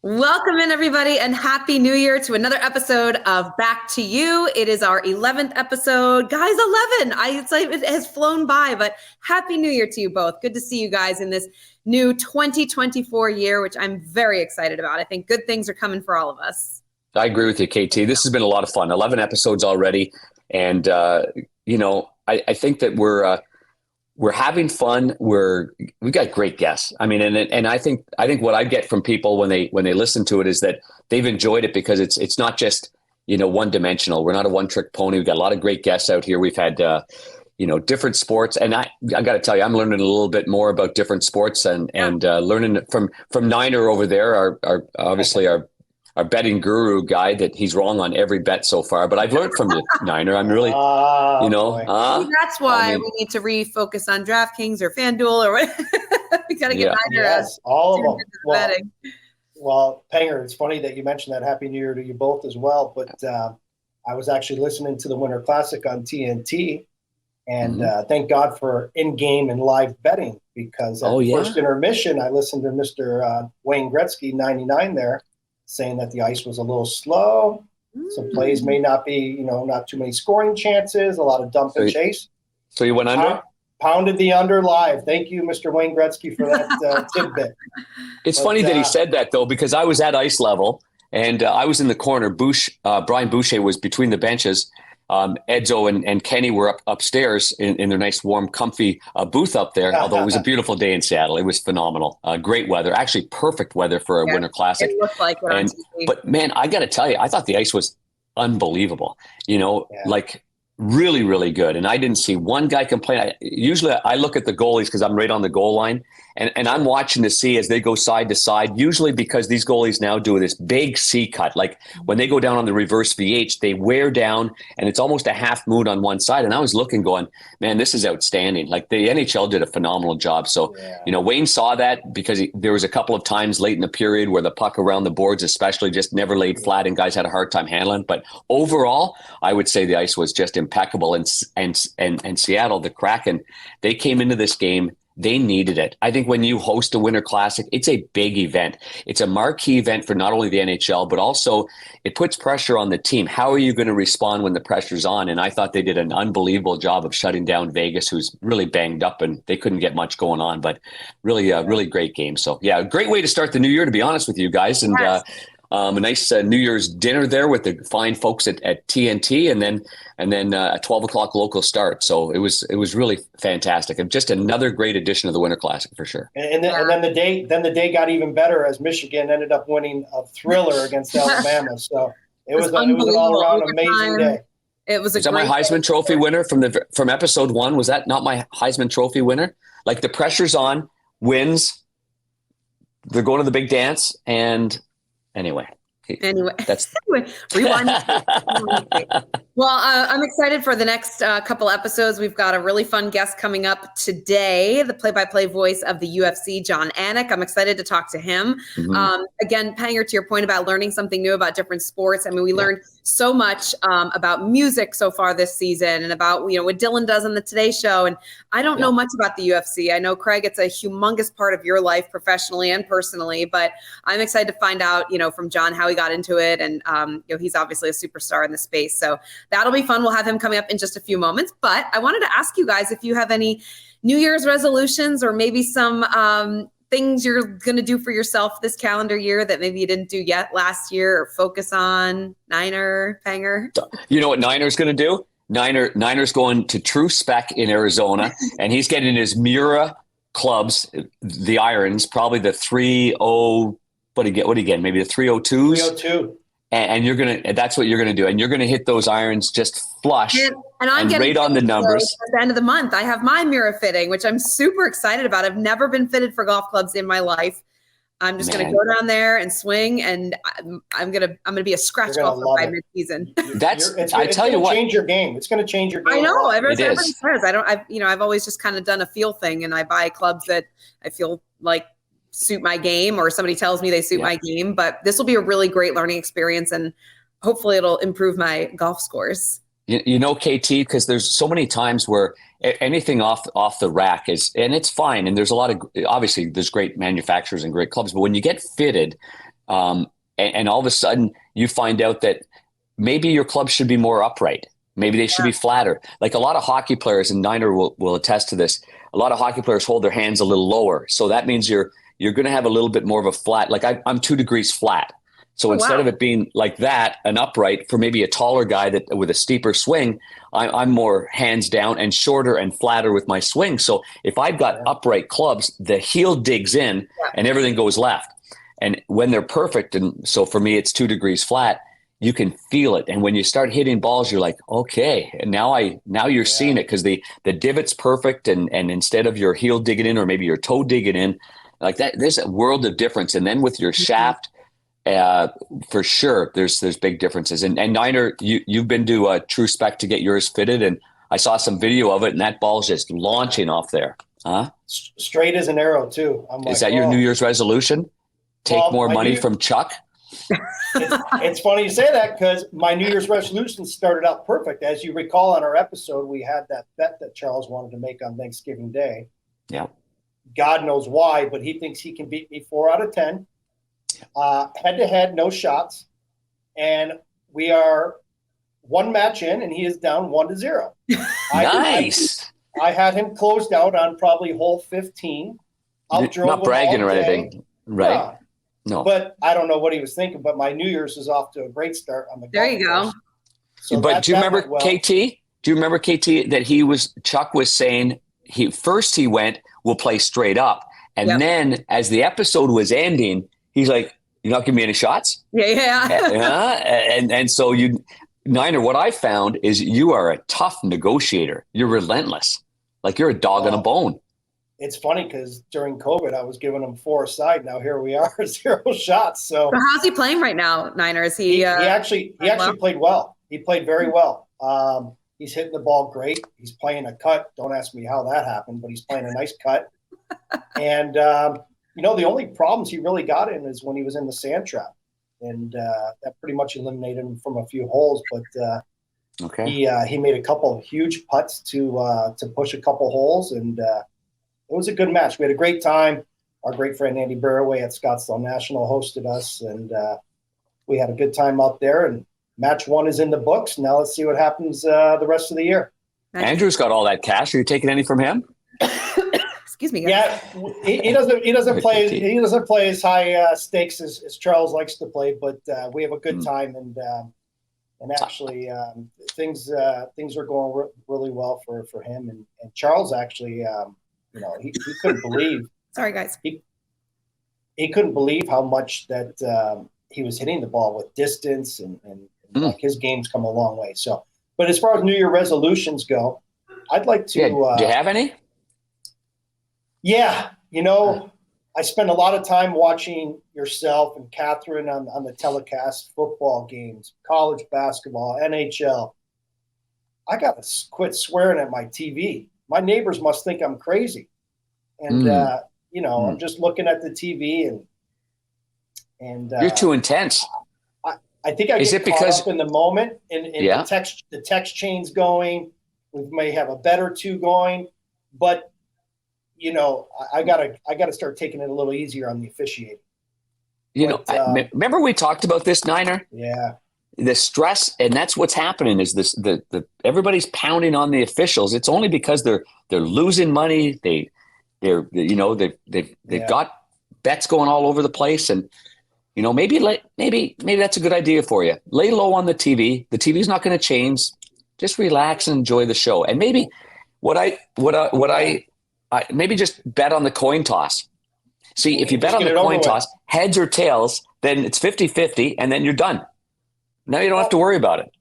Welcome in, everybody, and Happy New Year to another episode of Back to You. It is our 11th episode. Guys, 11! It's like it has flown by, but Happy New Year to you both. Good to see you guys in this new 2024 year, which I'm very excited about. I think good things are coming for all of us. I agree with you, KT. This has been a lot of fun. 11 episodes already. And, I think that we're having fun. We got great guests. I mean, and I think what I get from people when they listen to it is that they've enjoyed it because it's not just, one dimensional. We're not a one trick pony. We've got a lot of great guests out here. We've had, different sports. And I got to tell you, I'm learning a little bit more about different sports and learning from Niner over there, our obviously our betting guru guy, that he's wrong on every bet so far. But I've learned from you, Niner. I'm really, that's why we need to refocus on DraftKings or FanDuel or what. We got to get Niner. Yes, all of them. Well, Panger, it's funny that you mentioned that. Happy New Year to you both as well. But I was actually listening to the Winter Classic on TNT, and thank God for in-game and live betting, because at first intermission, I listened to Mr. Wayne Gretzky, 99 there, saying that the ice was a little slow. Some plays may not be, not too many scoring chances, a lot of dump and chase. So you went under? Pounded the under live. Thank you, Mr. Wayne Gretzky, for that tidbit. It's funny that he said that, though, because I was at ice level, and I was in the corner. Brian Boucher was between the benches. Edzo and Kenny were upstairs in their nice, warm, comfy booth up there, although it was a beautiful day in Seattle. It was phenomenal. Great weather, actually perfect weather for a Winter Classic. It looked like it on TV. But, man, I got to tell you, I thought the ice was unbelievable, like really, really good. And I didn't see one guy complain. Usually I look at the goalies because I'm right on the goal line. And I'm watching to see as they go side to side, usually because these goalies now do this big C cut. Like when they go down on the reverse VH, they wear down and it's almost a half moon on one side. And I was looking going, man, this is outstanding. Like the NHL did a phenomenal job. So, Wayne saw that because there was a couple of times late in the period where the puck around the boards especially just never laid flat and guys had a hard time handling. But overall, I would say the ice was just impeccable. And Seattle, the Kraken, they came into this game. They needed it. I think when you host a Winter Classic, it's a big event. It's a marquee event for not only the NHL, but also it puts pressure on the team. How are you going to respond when the pressure's on? And I thought they did an unbelievable job of shutting down Vegas, who's really banged up and they couldn't get much going on, but really, really great game. So yeah, a great way to start the new year, to be honest with you guys. And, a nice New Year's dinner there with the fine folks at TNT, and then a 12 o'clock local start. So it was really fantastic, and just another great edition of the Winter Classic for sure. And then the day got even better as Michigan ended up winning a thriller against Alabama. So it was an all around amazing day. It was that my Heisman Trophy winner from episode 1? Was that not my Heisman Trophy winner? Like the pressure's on, wins. They're going to the big dance, and Anyway, rewind. Well, I'm excited for the next couple episodes. We've got a really fun guest coming up today, the play-by-play voice of the UFC, Jon Anik. I'm excited to talk to him. Again, Panger, to your point about learning something new about different sports. I mean, we learned so much about music so far this season, and about what Dylan does on the Today Show. And I don't know much about the UFC. I know, Craig, it's a humongous part of your life professionally and personally, but I'm excited to find out from Jon how he got into it, and he's obviously a superstar in the space, so that'll be fun. We'll have him coming up in just a few moments. But I wanted to ask you guys if you have any New Year's resolutions, or maybe some things you're going to do for yourself this calendar year that maybe you didn't do yet last year, or focus on. Niner, Panger? You know what Niner's going to do? Niner's going to True Spec in Arizona, and he's getting his Mura clubs, the irons, probably the 3-0. What again? Maybe the 302s. 302. And that's what you're gonna do. And you're gonna hit those irons just flush and I'm getting right on the numbers. At the end of the month, I have my mirror fitting, which I'm super excited about. I've never been fitted for golf clubs in my life. I'm just gonna go down there and swing, and I'm gonna be a scratch golfer by mid-season. I tell you what, change your game. It's gonna change your game. I know. Everybody says I've always just kind of done a feel thing, and I buy clubs that I feel like suit my game, or somebody tells me they suit my game. But this will be a really great learning experience, and hopefully it'll improve my golf scores. KT, because there's so many times where anything off the rack is, and it's fine. And there's a lot of, obviously there's great manufacturers and great clubs, but when you get fitted, And all of a sudden you find out that maybe your club should be more upright. Maybe they should be flatter. Like a lot of hockey players, and Niner will attest to this, a lot of hockey players hold their hands a little lower. So that means you're going to have a little bit more of a flat, like I'm 2 degrees flat. So instead of it being like that, an upright for maybe a taller guy that with a steeper swing, I'm more hands down and shorter and flatter with my swing. So if I've got upright clubs, the heel digs in and everything goes left. And when they're perfect, and so for me, it's 2 degrees flat, you can feel it. And when you start hitting balls, you're like, okay, and now you're seeing it because the divot's perfect. And instead of your heel digging in or maybe your toe digging in like that, there's a world of difference. And then with your shaft, for sure, there's big differences. And Niner, you've been to a True Spec to get yours fitted. And I saw some video of it and that ball's just launching off there. Huh? Straight as an arrow too. Is that your New Year's resolution? Take more money from Chuck? It's funny you say that because my New Year's resolution started out perfect. As you recall on our episode, we had that bet that Charles wanted to make on Thanksgiving Day. Yeah. God knows why, but he thinks he can beat me 4 out of 10. Head-to-head, no shots. And we are 1 match in, and he is down 1-0. Nice. I had him closed out on probably hole 15. Not bragging or anything, right? Yeah. No. But I don't know what he was thinking, but my New Year's is off to a great start on the There you go. So but do you remember KT? Do you remember KT that Chuck was saying he went, we'll play straight up. And then as the episode was ending, he's like, you're not giving me any shots? Yeah. And so Niner, what I found is you are a tough negotiator. You're relentless. Like you're a dog on a bone. It's funny because during COVID, I was giving him 4 aside. Now here we are, 0 shots. So how's he playing right now, Niner? Is he actually played well. He played very well. He's hitting the ball great. He's playing a cut. Don't ask me how that happened, but he's playing a nice cut. And the only problems he really got in is when he was in the sand trap, and that pretty much eliminated him from a few holes. But he made a couple of huge putts to push a couple holes, and it was a good match. We had a great time. Our great friend Andy Barraway at Scottsdale National hosted us, and we had a good time out there. And match 1 is in the books. Now let's see what happens the rest of the year. Andrew's got all that cash. Are you taking any from him? Excuse me. Yeah, he doesn't play as high stakes as Charles likes to play, but we have a good time, and actually things are going really well for him. And Charles actually. He couldn't believe. Sorry, guys. He couldn't believe how much that he was hitting the ball with distance, and like his game's come a long way. So, but as far as New Year resolutions go, I'd like to. Do you have any? Yeah, I spend a lot of time watching yourself and Kathryn on the telecast, football games, college basketball, NHL. I got to quit swearing at my TV. My neighbors must think I'm crazy. And, I'm just looking at the TV and you're too intense. I think I get caught up in the moment and the text chain's going. We may have a bet or 2 going, but I gotta start taking it a little easier on the officiating. Remember we talked about this, Niner? Yeah. The stress, and that's what's happening is this: the everybody's pounding on the officials. It's only because they're losing money. They've got bets going all over the place, and maybe that's a good idea for you. Lay low on the TV. The TV's not going to change. Just relax and enjoy the show. And maybe maybe just bet on the coin toss. See, if you bet on the coin toss, heads or tails, then it's 50-50, and then you're done. Now you don't have to worry about it.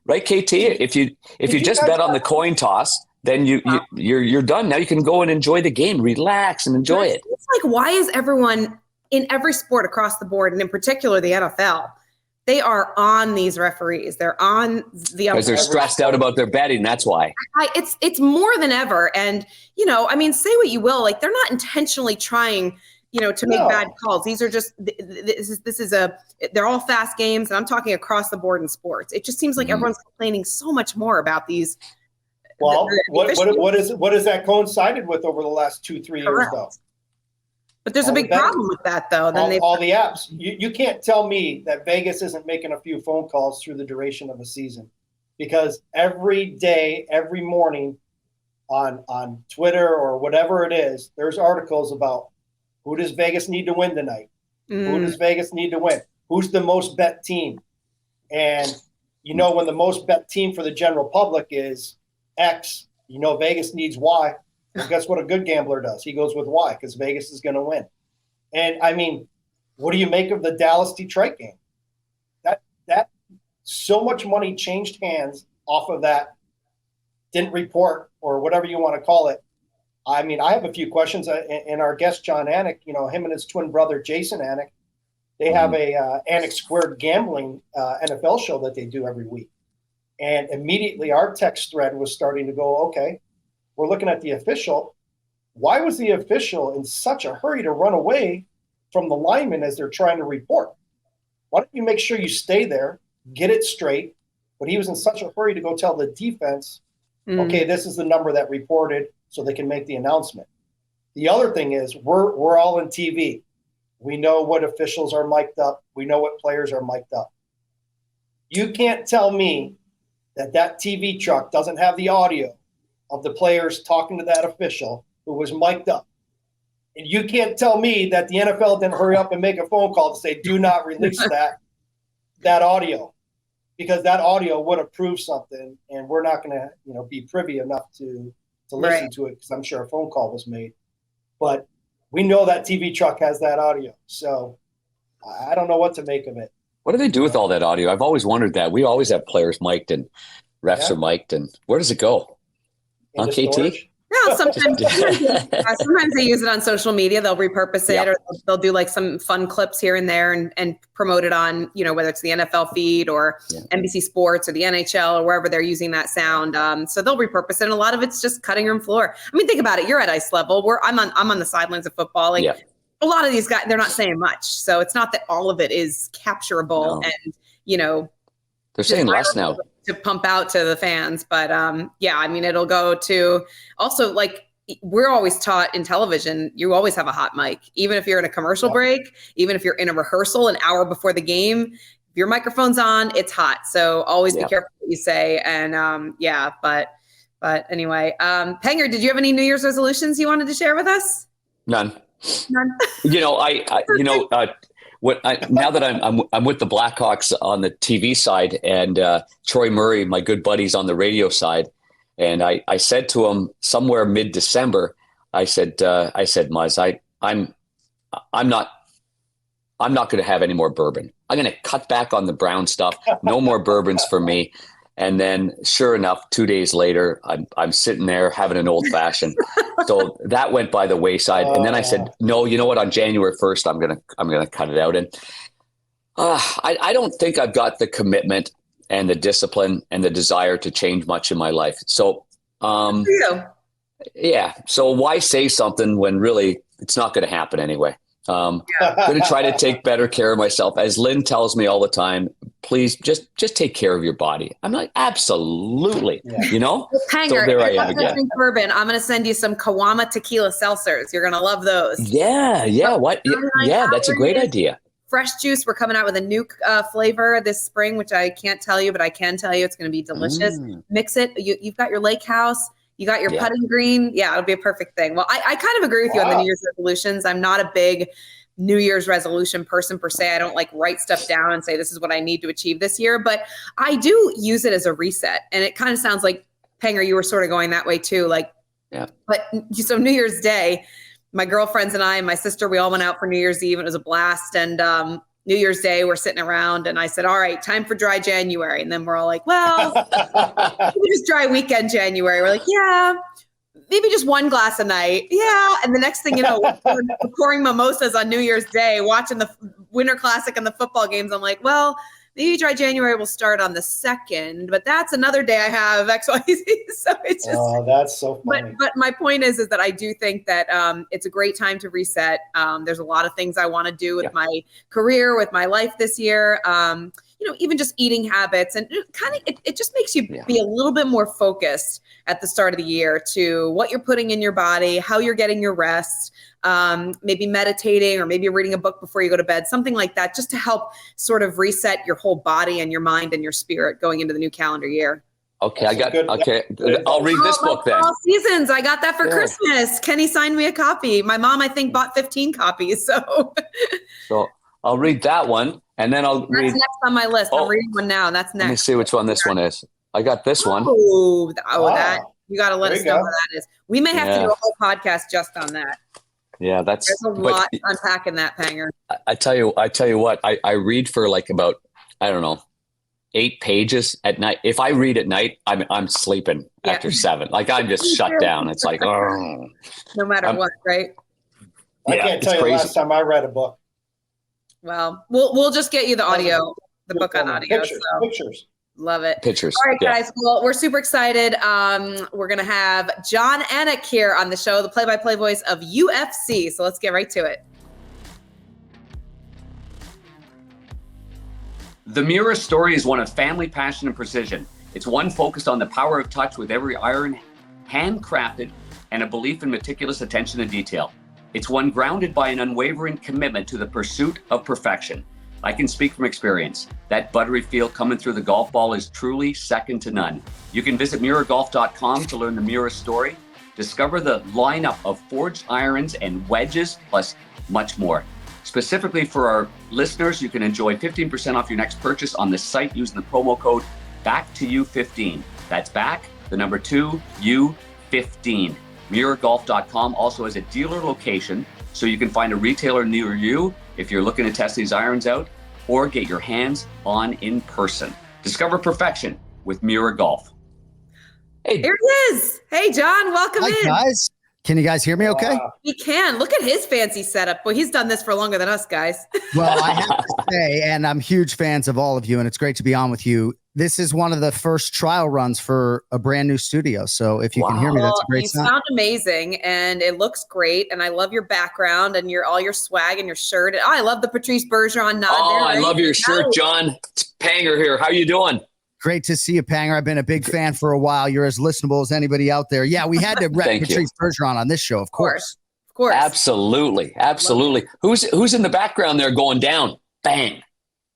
Right, KT? If you just bet on the coin toss, then you're done. Now you can go and enjoy the game, relax and enjoy it. It's like, why is everyone in every sport across the board, and in particular the NFL, they are on these referees. They're on the because they're stressed out about their betting. That's why. It's more than ever. And say what you will, like they're not intentionally trying. To make bad calls. These are just, they're all fast games. And I'm talking across the board in sports. It just seems like everyone's complaining so much more about these. Well, what is that coincided with over the last 2-3 years though? But there's a big problem with that, though. Then all the apps. You can't tell me that Vegas isn't making a few phone calls through the duration of a season, because every day, every morning on Twitter or whatever it is, there's articles about who does Vegas need to win tonight? Who does Vegas need to win? Who's the most bet team? And, when the most bet team for the general public is X, Vegas needs Y. Well, guess what a good gambler does? He goes with Y, because Vegas is going to win. And I mean, what do you make of the Dallas-Detroit game? That so much money changed hands off of that didn't report, or whatever you want to call it. I mean, I have a few questions. And our guest, Jon Anik, him and his twin brother, Jason Anik, they have a Anik Squared gambling NFL show that they do every week. And immediately our text thread was starting to go, okay, we're looking at the official. Why was the official in such a hurry to run away from the lineman as they're trying to report? Why don't you make sure you stay there, get it straight? But he was in such a hurry to go tell the defense, okay, this is the number that reported, so they can make the announcement. The other thing is we're all in TV. We know what officials are mic'd up. We know what players are mic'd up. You can't tell me that TV truck doesn't have the audio of the players talking to that official who was mic'd up. And you can't tell me that the NFL didn't hurry up and make a phone call to say, do not release that audio, because that audio would have proved something, and we're not going to, be privy enough to listen to it, because I'm sure a phone call was made. But we know that TV truck has that audio. So I don't know what to make of it. What do they do with all that audio? I've always wondered that. We always have players mic'd and refs are mic'd, and where does it go? On KT? No, sometimes they use it on social media. They'll repurpose it, or they'll do like some fun clips here and there and promote it on, whether it's the NFL feed or NBC Sports or the NHL or wherever they're using that sound. So they'll repurpose it. And a lot of it's just cutting room floor. I mean, think about it. You're at ice level. I'm on the sidelines of football. Like a lot of these guys, they're not saying much. So it's not that all of it is capturable and, they're saying less now to pump out to the fans. But I mean, it'll go to also, like, we're always taught in television, you always have a hot mic, even if you're in a commercial break, even if you're in a rehearsal an hour before the game, if your microphone's on, it's hot. So always be careful what you say. And but anyway, Panger, did you have any New Year's resolutions you wanted to share with us? None. Now that I'm with the Blackhawks on the TV side, and Troy Murray, my good buddy's on the radio side, and I said to him somewhere mid-December, I said, Muzz, I'm not going to have any more bourbon. I'm going to cut back on the brown stuff. No more bourbons for me. And then, sure enough, 2 days later, I'm sitting there having an old fashioned. So that went by the wayside. And then I said, no, you know what? On January 1st, I'm gonna cut it out. And I don't think I've got the commitment and the discipline and the desire to change much in my life. So, So why say something when really it's not going to happen anyway? I'm going to try to take better care of myself. As Lynn tells me all the time, please just take care of your body. I'm like, absolutely. Well, Panger, so there I am again. Bourbon, I'm going to send you some Kawama tequila seltzers. You're going to love those. Yeah. What? Yeah, that's a great idea. Fresh juice. We're coming out with a new flavor this spring, which I can't tell you, but I can tell you it's going to be delicious. Mix it. You've got your lake house. You got your putting green. Yeah, it'll be a perfect thing. Well, I kind of agree with you on the New Year's resolutions. I'm not a big New Year's resolution person per se. I don't like write stuff down and say, this is what I need to achieve this year, but I do use it as a reset. And it kind of sounds like, Panger, you were sort of going that way too. But so New Year's Day, my girlfriends and I and my sister, we all went out for New Year's Eve. And it was a blast. And New Year's Day, we're sitting around and I said, all right, time for dry January. And then we're all like, well, maybe just dry weekend January. We're like, yeah, maybe just one glass a night. Yeah. And the next thing you know, we're pouring mimosas on New Year's Day, watching the Winter Classic and the football games. I'm like, well, maybe dry January will start on the 2nd, but that's another day I have XYZ. So it's just, that's so funny. But my point is that I do think that it's a great time to reset. There's a lot of things I want to do with my career, with my life this year. even just eating habits, and it just makes you be a little bit more focused at the start of the year to what you're putting in your body, how you're getting your rest, maybe meditating or maybe reading a book before you go to bed, something like that, just to help sort of reset your whole body and your mind and your spirit going into the new calendar year. Okay, I'll read this book then. All Seasons. I got that for Christmas. Kenny signed me a copy. My mom, I think, bought 15 copies. So I'll read that one, and then I'll read. That's next on my list. I'm reading one now. That's next. Let me see which one this one is. I got this one. That you got to let us know what that is. We may have to do a whole podcast just on that. Yeah, there's a lot unpacking that, Panger. I tell you what. I read for like about, I don't know, 8 pages at night. If I read at night, I'm sleeping after 7. Like I'm just shut down. It's like, no matter what, right? I can't tell you the last time I read a book. Well, we'll just get you the audio, the book on audio. Pictures. Love it. Pictures. All right, guys. Well, we're super excited. We're going to have Jon Anik here on the show, the play-by-play voice of UFC. So let's get right to it. The Miura story is one of family passion and precision. It's one focused on the power of touch with every iron handcrafted and a belief in meticulous attention to detail. It's one grounded by an unwavering commitment to the pursuit of perfection. I can speak from experience. That buttery feel coming through the golf ball is truly second to none. You can visit MiuraGolf.com to learn the Miura story, discover the lineup of forged irons and wedges, plus much more. Specifically for our listeners, you can enjoy 15% off your next purchase on the site using the promo code BACK2U15. That's back, the number 2, U15. MiuraGolf.com also has a dealer location, so you can find a retailer near you if you're looking to test these irons out or get your hands on in person. Discover perfection with Miura Golf. Hey, there he is. Hey, Jon, welcome in. Hi, guys. Can you guys hear me okay? We can. Look at his fancy setup. Boy, he's done this for longer than us, guys. Well, I have to say, and I'm huge fans of all of you, and it's great to be on with you. This is one of the first trial runs for a brand new studio. So if you can hear me, that's a great sound. You sound amazing, and it looks great. And I love your background and all your swag and your shirt. Oh, I love the Patrice Bergeron nod. Oh, I love your shirt, Jon. It's Panger here. How you doing? Great to see you, Panger. I've been a big fan for a while. You're as listenable as anybody out there. Yeah, we had to rep Patrice Bergeron on this show, of course. Of course. Absolutely. Who's in the background there going down? Bang.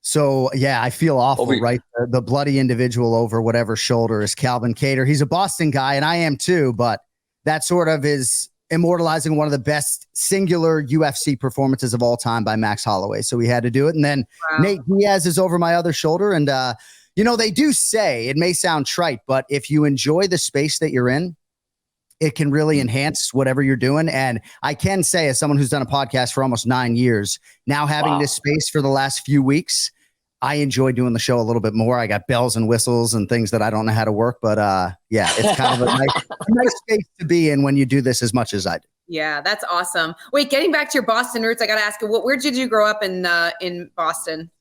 So, yeah, I feel awful, right? The bloody individual over whatever shoulder is Calvin Kattar. He's a Boston guy, and I am too, but that sort of is immortalizing one of the best singular UFC performances of all time by Max Holloway. So we had to do it. And then Nate Diaz is over my other shoulder, and they do say, it may sound trite, but if you enjoy the space that you're in, it can really enhance whatever you're doing. And I can say, as someone who's done a podcast for almost 9 years, now having this space for the last few weeks, I enjoy doing the show a little bit more. I got bells and whistles and things that I don't know how to work, but yeah, it's kind of a nice space to be in when you do this as much as I do. Yeah, that's awesome. Wait, getting back to your Boston roots, I got to ask you, where did you grow up in Boston?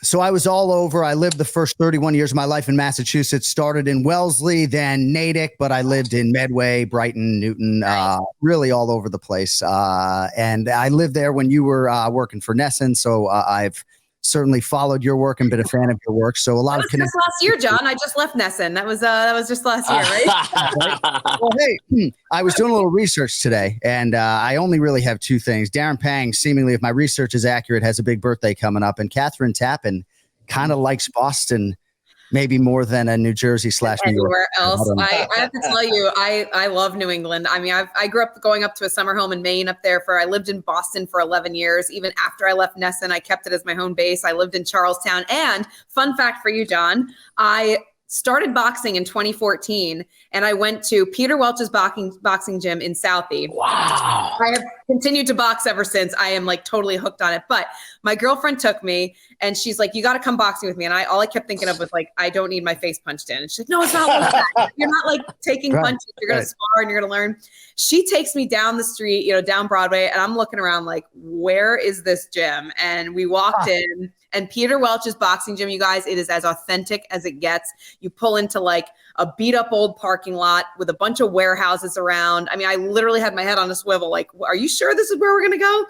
So I was all over. I lived the first 31 years of my life in Massachusetts, started in Wellesley, then Natick, but I lived in Medway, Brighton, Newton, really all over the place. And I lived there when you were working for Nesson. So I've certainly followed your work and been a fan of your work. So a lot of connections. Last year, Jon, I just left Nesson. That was just last year, right? Well, hey, I was doing a little research today, and I only really have 2 things. Darren Pang, seemingly, if my research is accurate, has a big birthday coming up, and Kathryn Tappen kind of likes Boston maybe more than a New Jersey / New York. Anywhere else. I have to tell you, I love New England. I mean, I grew up going up to a summer home in Maine up there I lived in Boston for 11 years. Even after I left Nesson, I kept it as my home base. I lived in Charlestown. And fun fact for you, Jon, I started boxing in 2014, and I went to Peter Welch's boxing gym in Southie. Wow. I have continued to box ever since. I am like totally hooked on it. But my girlfriend took me, and she's like, you got to come boxing with me. And all I kept thinking of was like, I don't need my face punched in. And she's like, no, it's not like that. You're not like taking punches. You're going to spar and you're going to learn. She takes me down the street, down Broadway, and I'm looking around like, where is this gym? And we walked in. And Peter Welch's boxing gym, you guys, it is as authentic as it gets. You pull into like a beat up old parking lot with a bunch of warehouses around. I mean, I literally had my head on a swivel. Like, are you sure this is where we're going to go?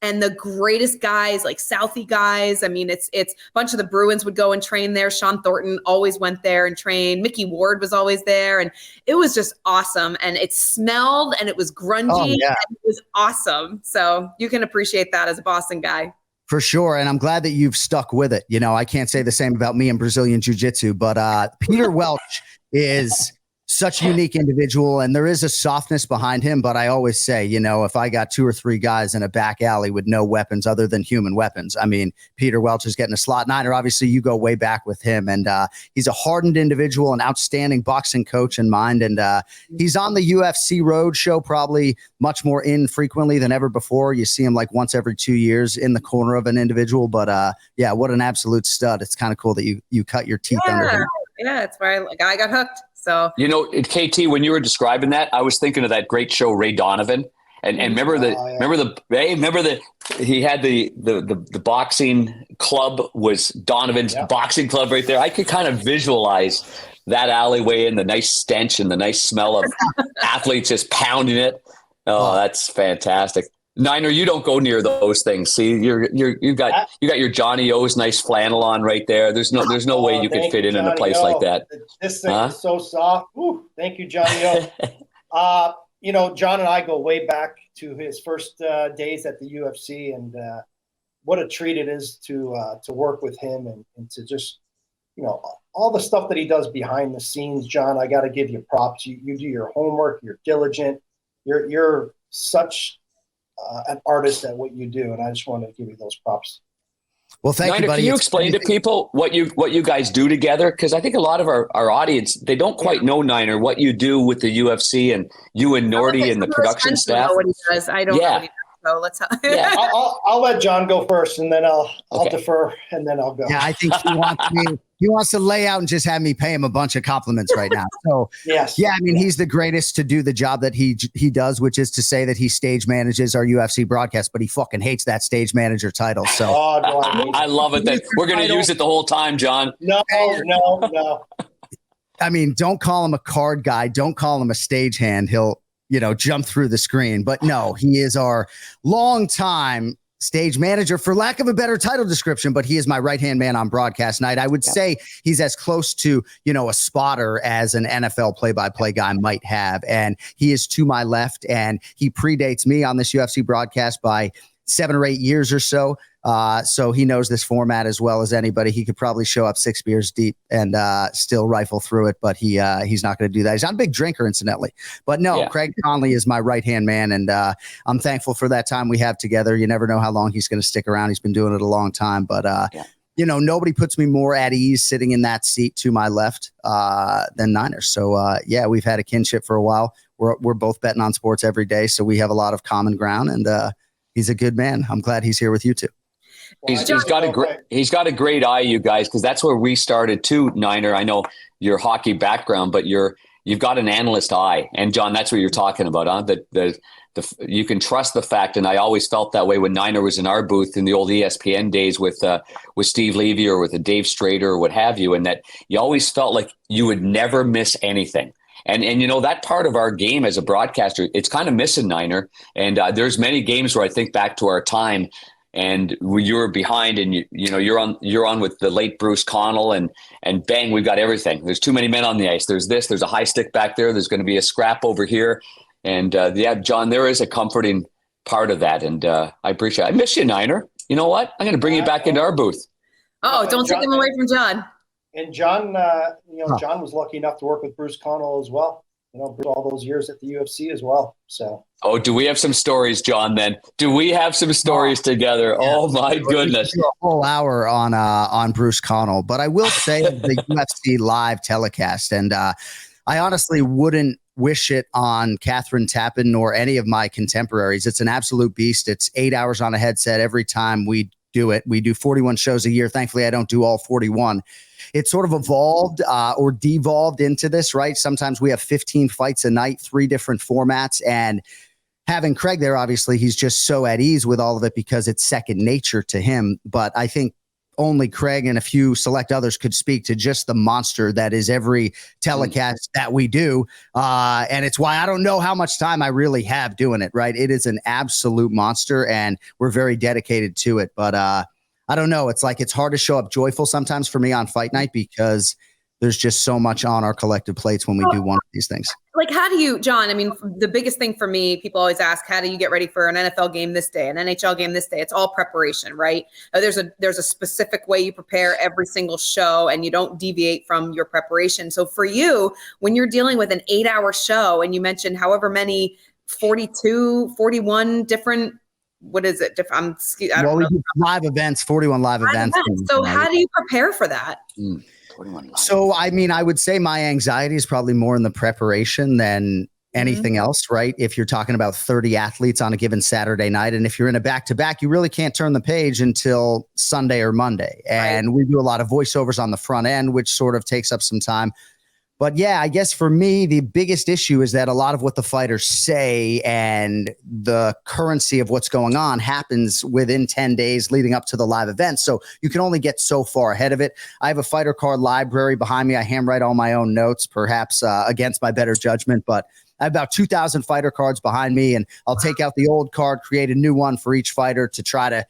and the greatest guys, like Southie guys. I mean, it's a bunch of the Bruins would go and train there. Sean Thornton always went there and trained. Mickey Ward was always there. And it was just awesome. And it smelled and it was grungy. And it was awesome. So you can appreciate that as a Boston guy. For sure. And I'm glad that you've stuck with it. You know, I can't say the same about me in Brazilian Jiu-Jitsu, but Peter Welch is such a unique individual, and there is a softness behind him. But I always say, you know, if I got 2 or 3 guys in a back alley with no weapons other than human weapons, I mean, Peter Welch is getting a slot niner. Obviously, you go way back with him, and he's a hardened individual, an outstanding boxing coach in mind. And he's on the UFC road show, probably much more infrequently than ever before. You see him like once every 2 years in the corner of an individual. But yeah, what an absolute stud. It's kind of cool that you cut your teeth under him. Yeah, it's where I got hooked. So, you know, KT, when you were describing that, I was thinking of that great show, Ray Donovan. And remember he had the boxing club was Donovan's boxing club right there. I could kind of visualize that alleyway and the nice stench and the nice smell of athletes just pounding it. Oh, that's fantastic. Niner, you don't go near those things. See, you got your Johnny O's nice flannel on right there. There's no way you could fit in a place like that. This thing is so soft. Ooh, thank you, Johnny O. You know, John and I go way back to his first days at the UFC, and what a treat it is to work with him and to just, you know, all the stuff that he does behind the scenes. John, I got to give you props. You do your homework. You're diligent. You're such an artist at what you do, and I just want to give you those props. Well, thank you, buddy. Can you explain to people what you guys do together? Because I think a lot of our audience, they don't quite know, Niner, what you do with the UFC and you and Nordy and the production staff. Know what he does. I don't know what he does. So let's. I'll let John go first, and then I'll defer, and then I'll go. Yeah, I think he wants to lay out and just have me pay him a bunch of compliments right now. So yes, yeah, I mean, he's the greatest to do the job that he does, which is to say that he stage manages our UFC broadcast, but he fucking hates that stage manager title. So I love it that we're going to use it the whole time, John. No. I mean, don't call him a card guy. Don't call him a stagehand. He'll, you know, jump through the screen. But no, he is our longtime stage manager, for lack of a better title description, but he is my right-hand man on broadcast night. I would say he's as close to, you know, a spotter as an NFL play-by-play guy might have. And he is to my left, and he predates me on this UFC broadcast by 7 or 8 years or so. So he knows this format as well as anybody. He could probably show up 6 beers deep and still rifle through it, but he's not going to do that. He's not a big drinker, incidentally. But no, Craig Conley is my right-hand man, and I'm thankful for that time we have together. You never know how long he's going to stick around. He's been doing it a long time, but you know, nobody puts me more at ease sitting in that seat to my left than Niners. So yeah, we've had a kinship for a while. We're both betting on sports every day, so we have a lot of common ground, and he's a good man. I'm glad he's here with you too. He's got a great eye, you guys, because that's where we started too, Niner. I know your hockey background, but you've got an analyst eye, and John, that's what you're talking about, huh? That you can trust the fact, and I always felt that way when Niner was in our booth in the old ESPN days with Steve Levy or with Dave Strader or what have you, and that you always felt like you would never miss anything. And you know, that part of our game as a broadcaster, it's kind of missing, Niner. And there's many games where I think back to our time, and you were behind, and you know you're on with the late Bruce Connell, and bang, we've got everything. There's too many men on the ice. There's a high stick back there. There's going to be a scrap over here, and John, there is a comforting part of that, and I appreciate it. I miss you, Niner. You know what? I'm going to bring you back into our booth. Oh, don't take him away from John. And John, John was lucky enough to work with Bruce Connell as well. You know, all those years at the UFC as well. So. Oh, do we have some stories, John? Then do we have some stories together? Yeah. Oh my goodness! A whole hour on Bruce Connell, but I will say the UFC live telecast, and I honestly wouldn't wish it on Kathryn Tappen nor any of my contemporaries. It's an absolute beast. It's 8 hours on a headset every time we do it. We do 41 shows a year. Thankfully, I don't do all 41. It sort of evolved or devolved into this, right? Sometimes we have 15 fights a night, 3 different formats. And having Craig there, obviously, he's just so at ease with all of it because it's second nature to him. But I think only Craig and a few select others could speak to just the monster that is every telecast that we do. And it's why I don't know how much time I really have doing it, right? It is an absolute monster, and we're very dedicated to it. But I don't know. It's like it's hard to show up joyful sometimes for me on fight night because there's just so much on our collective plates when we do one of these things. Like, how do you, John, I mean, the biggest thing for me, people always ask, how do you get ready for an NFL game this day, an NHL game this day? It's all preparation, right? There's a specific way you prepare every single show, and you don't deviate from your preparation. So for you, when you're dealing with an 8-hour show, and you mentioned however many 42, 41 different, what is it? I don't know. We do live events, 41 live events. So how do you prepare for that? So, I mean, I would say my anxiety is probably more in the preparation than anything else, right? If you're talking about 30 athletes on a given Saturday night, and if you're in a back-to-back, you really can't turn the page until Sunday or Monday. And we do a lot of voiceovers on the front end, which sort of takes up some time. But yeah, I guess for me, the biggest issue is that a lot of what the fighters say and the currency of what's going on happens within 10 days leading up to the live event. So you can only get so far ahead of it. I have a fighter card library behind me. I handwrite all my own notes, perhaps against my better judgment, but I have about 2,000 fighter cards behind me, and I'll take out the old card, create a new one for each fighter to try to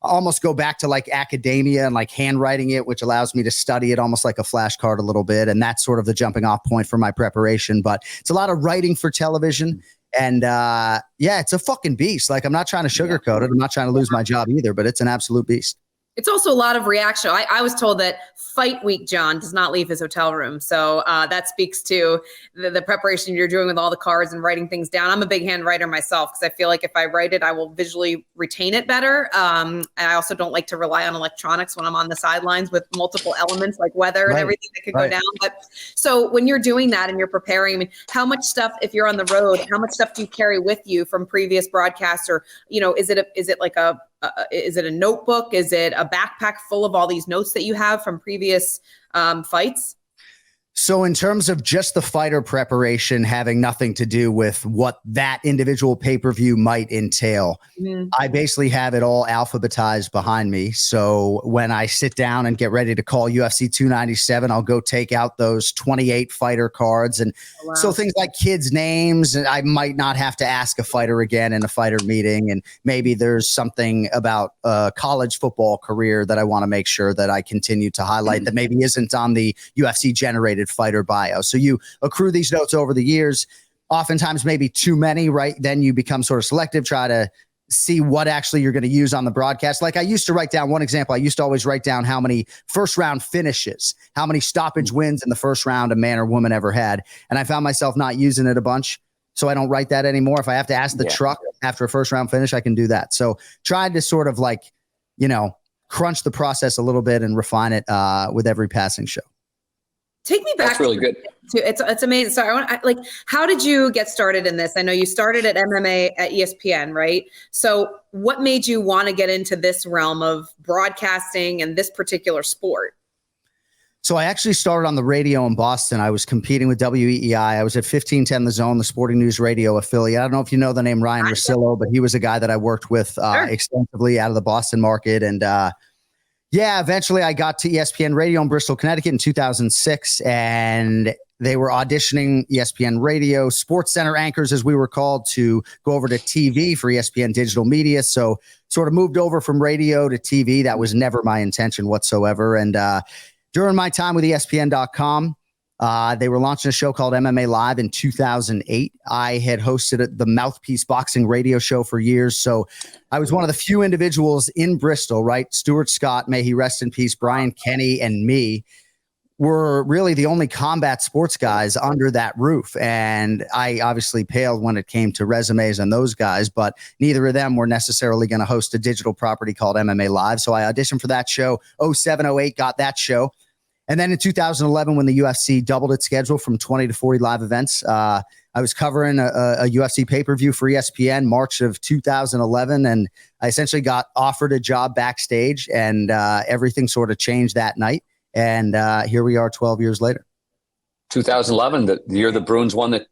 almost go back to like academia and like handwriting it, which allows me to study it almost like a flashcard a little bit. And that's sort of the jumping off point for my preparation. But it's a lot of writing for television. And yeah, it's a fucking beast. Like, I'm not trying to sugarcoat it. I'm not trying to lose my job either, but it's an absolute beast. It's also a lot of reaction. I was told that fight week, John does not leave his hotel room. So that speaks to the preparation you're doing with all the cards and writing things down. I'm a big hand writer myself because I feel like if I write it, I will visually retain it better. And I also don't like to rely on electronics when I'm on the sidelines with multiple elements like weather and everything that could go down. But so when you're doing that and you're preparing, I mean, how much stuff, if you're on the road, how much stuff do you carry with you from previous broadcasts? Or, you know, is it a notebook? Is it a backpack full of all these notes that you have from previous fights? So in terms of just the fighter preparation having nothing to do with what that individual pay-per-view might entail, I basically have it all alphabetized behind me. So when I sit down and get ready to call UFC 297, I'll go take out those 28 fighter cards. And so things like kids' names, and I might not have to ask a fighter again in a fighter meeting. And maybe there's something about a college football career that I want to make sure that I continue to highlight that maybe isn't on the UFC generated fighter bio. So you accrue these notes over the years, oftentimes maybe too many, right? Then you become sort of selective, try to see what actually you're going to use on the broadcast. Like I used to write down one example. I used to always write down how many first round finishes, how many stoppage wins in the first round a man or woman ever had. And I found myself not using it a bunch. So I don't write that anymore. If I have to ask the truck after a first round finish, I can do that. So tried to sort of like, you know, crunch the process a little bit and refine it with every passing show. Take me back. That's really good. It's amazing. So how did you get started in this? I know you started at MMA at ESPN, right? So what made you want to get into this realm of broadcasting and this particular sport? So I actually started on the radio in Boston. I was competing with WEEI. I was at 1510 The Zone, the Sporting News Radio affiliate. I don't know if you know the name Ryan Russillo, but he was a guy that I worked with extensively out of the Boston market. And yeah, eventually I got to ESPN Radio in Bristol, Connecticut in 2006, and they were auditioning ESPN Radio Sports Center anchors, as we were called, to go over to TV for ESPN Digital Media. So sort of moved over from radio to TV. That was never my intention whatsoever. And during my time with ESPN.com, they were launching a show called MMA Live in 2008. I had hosted the Mouthpiece Boxing radio show for years. So I was one of the few individuals in Bristol, right? Stuart Scott, may he rest in peace, Brian Kenny, and me were really the only combat sports guys under that roof. And I obviously paled when it came to resumes and those guys, but neither of them were necessarily going to host a digital property called MMA Live. So I auditioned for that show. 07, 08, got that show. And then in 2011, when the UFC doubled its schedule from 20 to 40 live events, I was covering a UFC pay-per-view for ESPN March of 2011. And I essentially got offered a job backstage, and everything sort of changed that night. And here we are 12 years later. 2011, the year the Bruins won the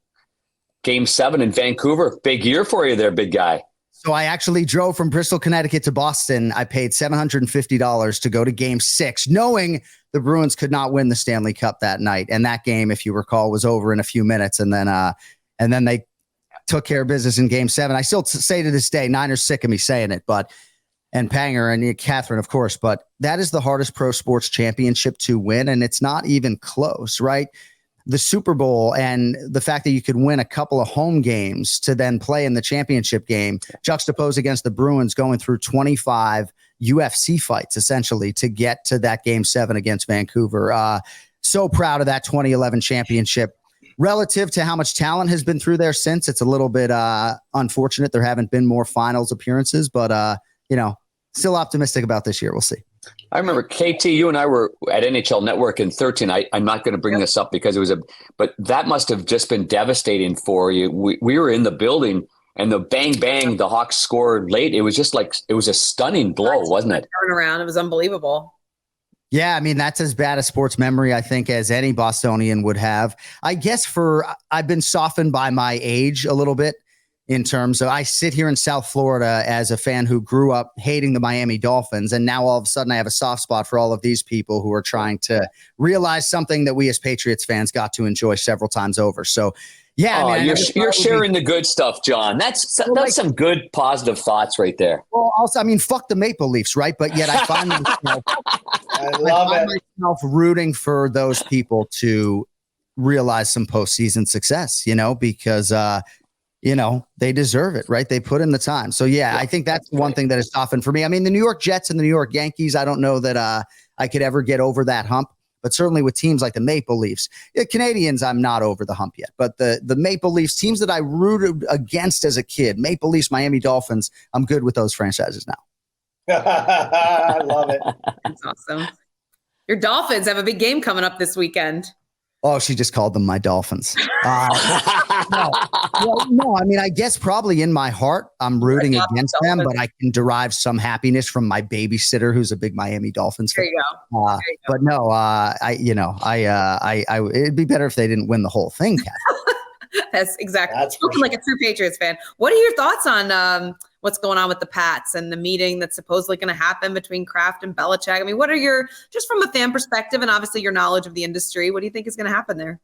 Game 7 in Vancouver. Big year for you there, big guy. So I actually drove from Bristol, Connecticut to Boston. I paid $750 to go to Game 6, knowing the Bruins could not win the Stanley Cup that night. And that game, if you recall, was over in a few minutes. And then they took care of business in Game 7. I still say to this day, Niners sick of me saying it, and Panger and Kathryn, of course, but that is the hardest pro sports championship to win. And it's not even close, right? The Super Bowl and the fact that you could win a couple of home games to then play in the championship game, juxtaposed against the Bruins going through 25 UFC fights, essentially, to get to that Game 7 against Vancouver. So proud of that 2011 championship. Relative to how much talent has been through there since, it's a little bit unfortunate there haven't been more finals appearances, but, still optimistic about this year. We'll see. I remember, KT, you and I were at NHL Network in 13. I'm not going to bring this up because but that must have just been devastating for you. We were in the building and the bang, bang, the Hawks scored late. It was just like, it was a stunning blow, wasn't it? Turnaround. It was unbelievable. Yeah, I mean, that's as bad a sports memory, I think, as any Bostonian would have. I guess I've been softened by my age a little bit. In terms of, I sit here in South Florida as a fan who grew up hating the Miami Dolphins. And now all of a sudden I have a soft spot for all of these people who are trying to realize something that we as Patriots fans got to enjoy several times over. So, yeah. I mean, you're sharing the good stuff, John. That's some good positive thoughts right there. Well, also, I mean, fuck the Maple Leafs, right? But yet I find myself rooting for those people to realize some postseason success, because, they deserve it, right? They put in the time. So, yeah, I think that's one thing that is softened for me. I mean, the New York Jets and the New York Yankees, I don't know that I could ever get over that hump. But certainly with teams like the Maple Leafs, Canadians, I'm not over the hump yet. But the Maple Leafs, teams that I rooted against as a kid, Maple Leafs, Miami Dolphins, I'm good with those franchises now. I love it. That's awesome. Your Dolphins have a big game coming up this weekend. Oh, she just called them my Dolphins. No, I mean, I guess probably in my heart, I'm rooting against them, but I can derive some happiness from my babysitter, who's a big Miami Dolphins fan. There you go. But no, it'd be better if they didn't win the whole thing, Kathy. That's exactly. Spoken like a true Patriots fan. What are your thoughts on what's going on with the Pats and the meeting that's supposedly going to happen between Kraft and Belichick? I mean, what are just from a fan perspective and obviously your knowledge of the industry, what do you think is going to happen there?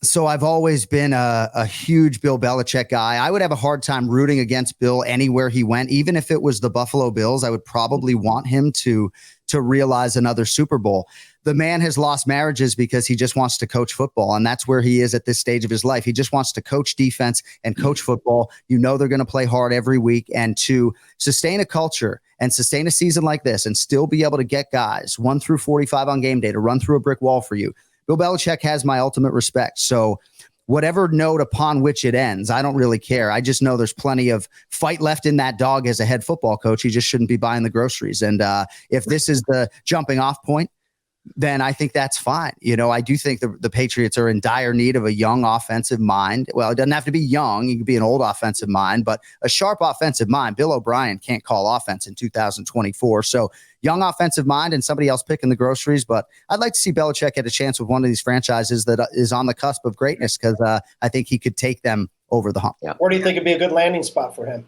So I've always been a huge Bill Belichick guy. I would have a hard time rooting against Bill anywhere he went. Even if it was the Buffalo Bills, I would probably want him to realize another Super Bowl. The man has lost marriages because he just wants to coach football. And that's where he is at this stage of his life. He just wants to coach defense and coach football. They're going to play hard every week. And to sustain a culture and sustain a season like this and still be able to get guys 1 through 45 on game day to run through a brick wall for you, Bill Belichick has my ultimate respect. So whatever note upon which it ends, I don't really care. I just know there's plenty of fight left in that dog as a head football coach. He just shouldn't be buying the groceries. And if this is the jumping off point, then I think that's fine. I do think the Patriots are in dire need of a young offensive mind. Well, it doesn't have to be young. You can be an old offensive mind, but a sharp offensive mind. Bill O'Brien can't call offense in 2024. So young offensive mind and somebody else picking the groceries. But I'd like to see Belichick get a chance with one of these franchises that is on the cusp of greatness because I think he could take them over the hump. Yeah. Where do you think would be a good landing spot for him?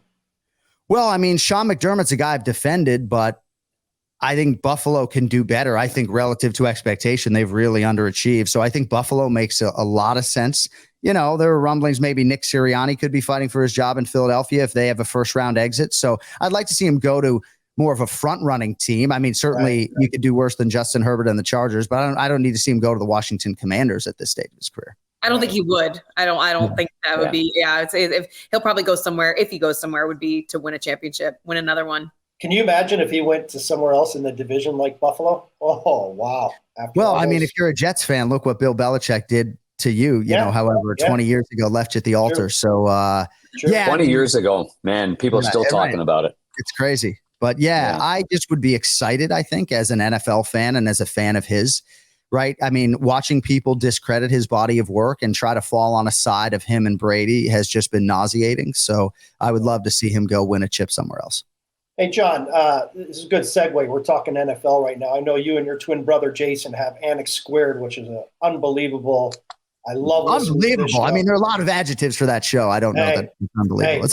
Well, I mean, Sean McDermott's a guy I've defended, but I think Buffalo can do better. I think relative to expectation, they've really underachieved. So I think Buffalo makes a lot of sense. There are rumblings maybe Nick Sirianni could be fighting for his job in Philadelphia if they have a first round exit. So I'd like to see him go to more of a front running team. I mean, certainly you could do worse than Justin Herbert and the Chargers, but I don't need to see him go to the Washington Commanders at this stage of his career. I don't think he would. I don't think that would be. Yeah, I'd say if he'll probably go somewhere. If he goes somewhere, would be to win a championship, win another one. Can you imagine if he went to somewhere else in the division like Buffalo? Oh, wow. I mean, if you're a Jets fan, look what Bill Belichick did to you, however, 20 years ago, left you at the altar. So, 20 years ago, man, people are still talking about it. It's crazy. But, I just would be excited, I think, as an NFL fan and as a fan of his, right? I mean, watching people discredit his body of work and try to fall on a side of him and Brady has just been nauseating. So I would love to see him go win a chip somewhere else. Hey, John, this is a good segue. We're talking NFL right now. I know you and your twin brother, Jason, have Anik Squared, which is an unbelievable I love listening to this unbelievable. show. I mean, there are a lot of adjectives for that show. I don't know that it's unbelievable. It's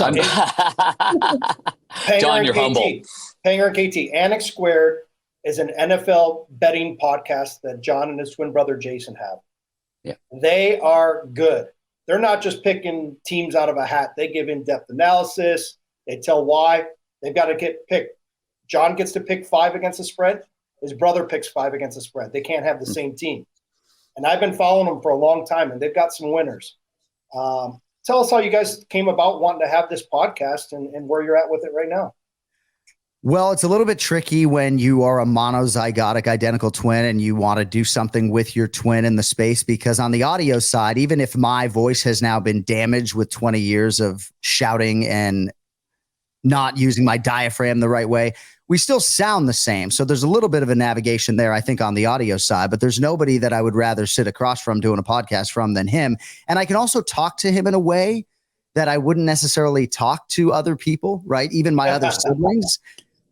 John, you're humble. Panger and KT. Anik Squared is an NFL betting podcast that John and his twin brother Jason have. Yeah. They are good. They're not just picking teams out of a hat. They give in-depth analysis. They tell why. They've got to get picked. John gets to pick 5 against the spread. His brother picks 5 against the spread. They can't have the same team. And I've been following them for a long time, and they've got some winners. Tell us how you guys came about wanting to have this podcast and where you're at with it right now. Well, it's a little bit tricky when you are a monozygotic identical twin and you want to do something with your twin in the space, because on the audio side, even if my voice has now been damaged with 20 years of shouting and not using my diaphragm the right way, we still sound the same. So there's a little bit of a navigation there, I think, on the audio side, but there's nobody that I would rather sit across from doing a podcast from than him. And I can also talk to him in a way that I wouldn't necessarily talk to other people, right? Even my other siblings,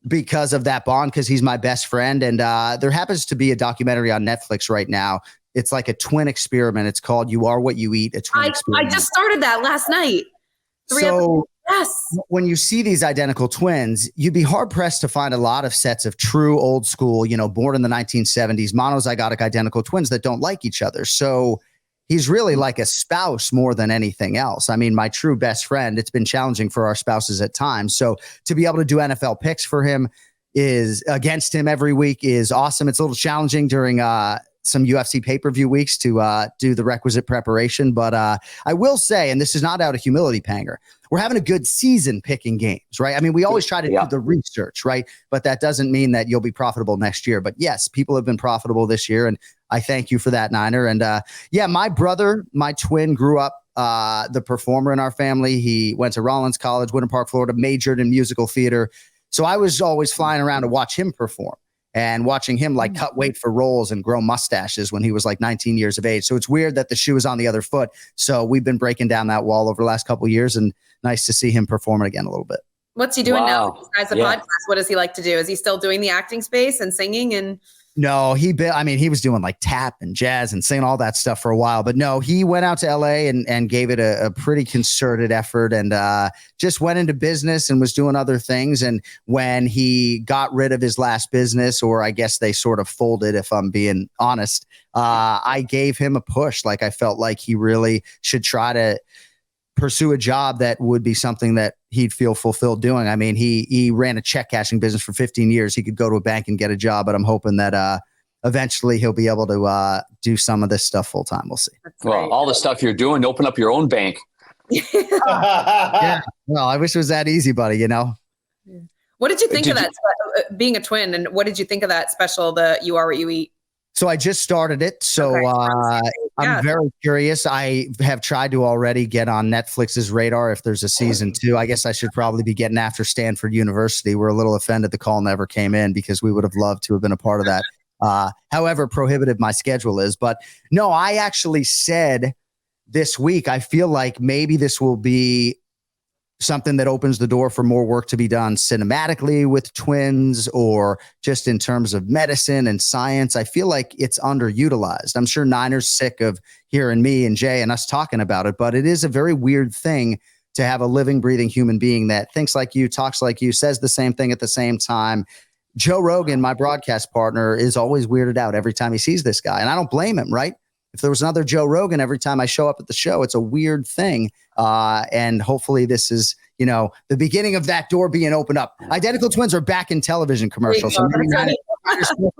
because of that bond, because he's my best friend. And there happens to be a documentary on Netflix right now. It's like a twin experiment. It's called You Are What You Eat, a twin experiment. I just started that last night. Yes. When you see these identical twins, you'd be hard pressed to find a lot of sets of true old school, born in the 1970s, monozygotic identical twins that don't like each other. So he's really like a spouse more than anything else. I mean, my true best friend. It's been challenging for our spouses at times. So to be able to do NFL picks for him is against him every week is awesome. It's a little challenging during some UFC pay-per-view weeks to do the requisite preparation. But I will say, and this is not out of humility, Panger, we're having a good season picking games, right? I mean, we always try to do the research, right? But that doesn't mean that you'll be profitable next year. But yes, people have been profitable this year, and I thank you for that, Niner. And my brother, my twin, grew up the performer in our family. He went to Rollins College, Winter Park, Florida, majored in musical theater. So I was always flying around to watch him perform and watching him like cut weight for roles and grow mustaches when he was like 19 years of age. So it's weird that the shoe is on the other foot. So we've been breaking down that wall over the last couple of years, and nice to see him performing again a little bit. What's he doing now besides the podcast? What does he like to do? Is he still doing the acting space and singing? And no, he was doing like tap and jazz and singing all that stuff for a while. But no, he went out to LA and gave it a pretty concerted effort and just went into business and was doing other things. And when he got rid of his last business, or I guess they sort of folded, if I'm being honest, I gave him a push. Like I felt like he really should try to pursue a job that would be something that he'd feel fulfilled doing. I mean, he ran a check cashing business for 15 years. He could go to a bank and get a job, but I'm hoping that eventually he'll be able to do some of this stuff full time. We'll see. Well, all the stuff you're doing, open up your own bank. Yeah. Well, I wish it was that easy, buddy, What did you think of that, being a twin? And what did you think of that special, the You Are What You Eat? So I just started it. So I'm very curious. I have tried to already get on Netflix's radar if there's a season 2. I guess I should probably be getting after Stanford University. We're a little offended the call never came in because we would have loved to have been a part of that. However prohibitive my schedule is. But no, I actually said this week, I feel like maybe this will be something that opens the door for more work to be done cinematically with twins, or just in terms of medicine and science. I feel like it's underutilized. I'm sure Niner's sick of hearing me and Jay and us talking about it, but it is a very weird thing to have a living, breathing human being that thinks like you, talks like you, says the same thing at the same time. Joe Rogan, my broadcast partner, is always weirded out every time he sees this guy. And I don't blame him, right? If there was another Joe Rogan, every time I show up at the show, it's a weird thing. And hopefully this is, the beginning of that door being opened up. Identical twins are back in television commercials. So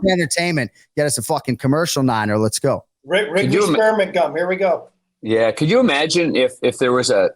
entertainment, get us a fucking commercial, Niner. Let's go. Wrigley experiment gum. Here we go. Yeah. Could you imagine if there was a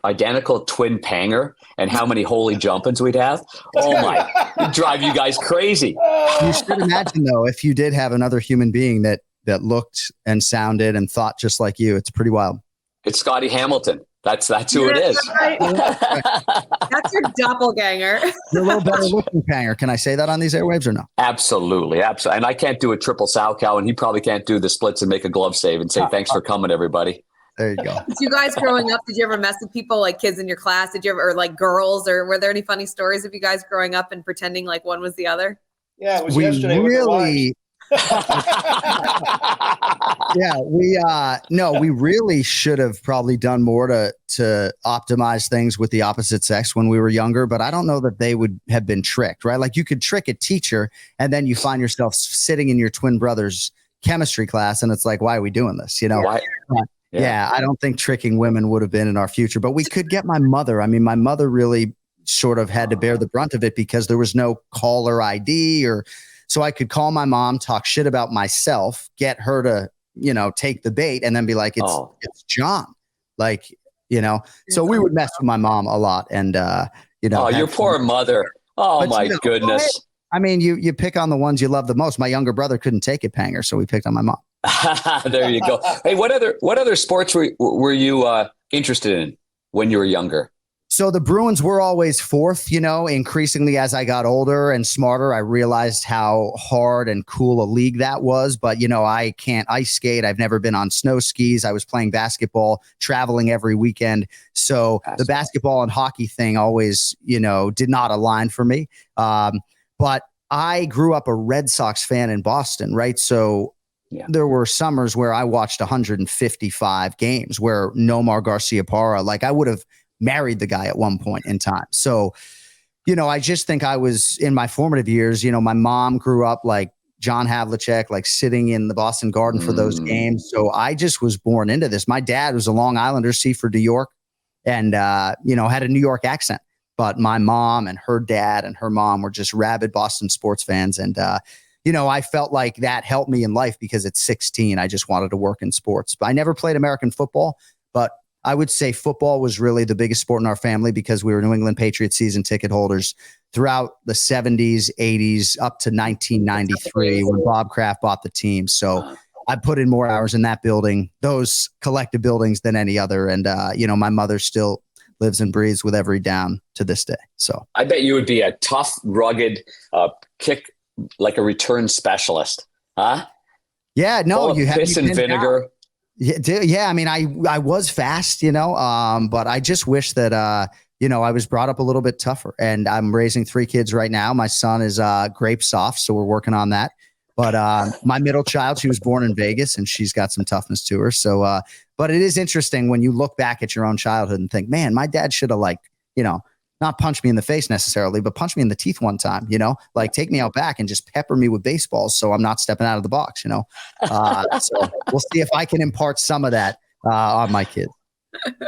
identical twin Panger and how many holy jumpins we'd have? Oh my, it'd drive you guys crazy. You should imagine though, if you did have another human being that looked and sounded and thought just like you. It's pretty wild. It's Scotty Hamilton. That's who it is. Right. That's your doppelganger. You're a little better looking, Panger. Can I say that on these airwaves or no? Absolutely. And I can't do a triple sow cow, and he probably can't do the splits and make a glove save and say, thanks for coming, everybody. There you go. Did you guys growing up, did you ever mess with people, like kids in your class? Did you ever, or like girls, or were there any funny stories of you guys growing up and pretending like one was the other? Yeah, it was yesterday. Really... Yeah, we really should have probably done more to optimize things with the opposite sex when we were younger, but I don't know that they would have been tricked, right? Like you could trick a teacher and then you find yourself sitting in your twin brother's chemistry class and it's like, why are we doing this? You know? Why? Yeah, I don't think tricking women would have been in our future, but we could get my mother. I mean, my mother really sort of had to bear the brunt of it because there was no caller ID so I could call my mom, talk shit about myself, get her to, take the bait and then be like, it's John. Like, so we would mess with my mom a lot. And, your poor mother. Oh, my goodness. I mean, you pick on the ones you love the most. My younger brother couldn't take it, Panger, so we picked on my mom. There you go. Hey, what other sports were you interested in when you were younger? So the Bruins were always fourth, increasingly as I got older and smarter, I realized how hard and cool a league that was. But, I can't ice skate. I've never been on snow skis. I was playing basketball, traveling every weekend. So the basketball and hockey thing always, did not align for me. But I grew up a Red Sox fan in Boston, right? So there were summers where I watched 155 games where Nomar Garciaparra, like I would have married the guy at one point in time. So, I just think I was in my formative years, my mom grew up like John Havlicek, like sitting in the Boston Garden for those games. So I just was born into this. My dad was a Long Islander, Seaford, New York, and, had a New York accent. But my mom and her dad and her mom were just rabid Boston sports fans. And, I felt like that helped me in life because at 16, I just wanted to work in sports. But I never played American football, but I would say football was really the biggest sport in our family because we were New England Patriots season ticket holders throughout the 70s, 80s, up to 1993 when Bob Kraft bought the team. So I put in more hours in that building, those collective buildings than any other. And, my mother still lives and breathes with every down to this day. So I bet you would be a tough, rugged, kick like a return specialist, huh? Yeah, no, you have piss and vinegar. Yeah, I mean, I was fast, but I just wish that, I was brought up a little bit tougher. And I'm raising 3 kids right now. My son is grape soft, so we're working on that. But my middle child, she was born in Vegas, and she's got some toughness to her. So, but it is interesting when you look back at your own childhood and think, man, my dad should have not punched me in the face necessarily, but punch me in the teeth one time, like take me out back and just pepper me with baseballs so I'm not stepping out of the box, So we'll see if I can impart some of that on my kids.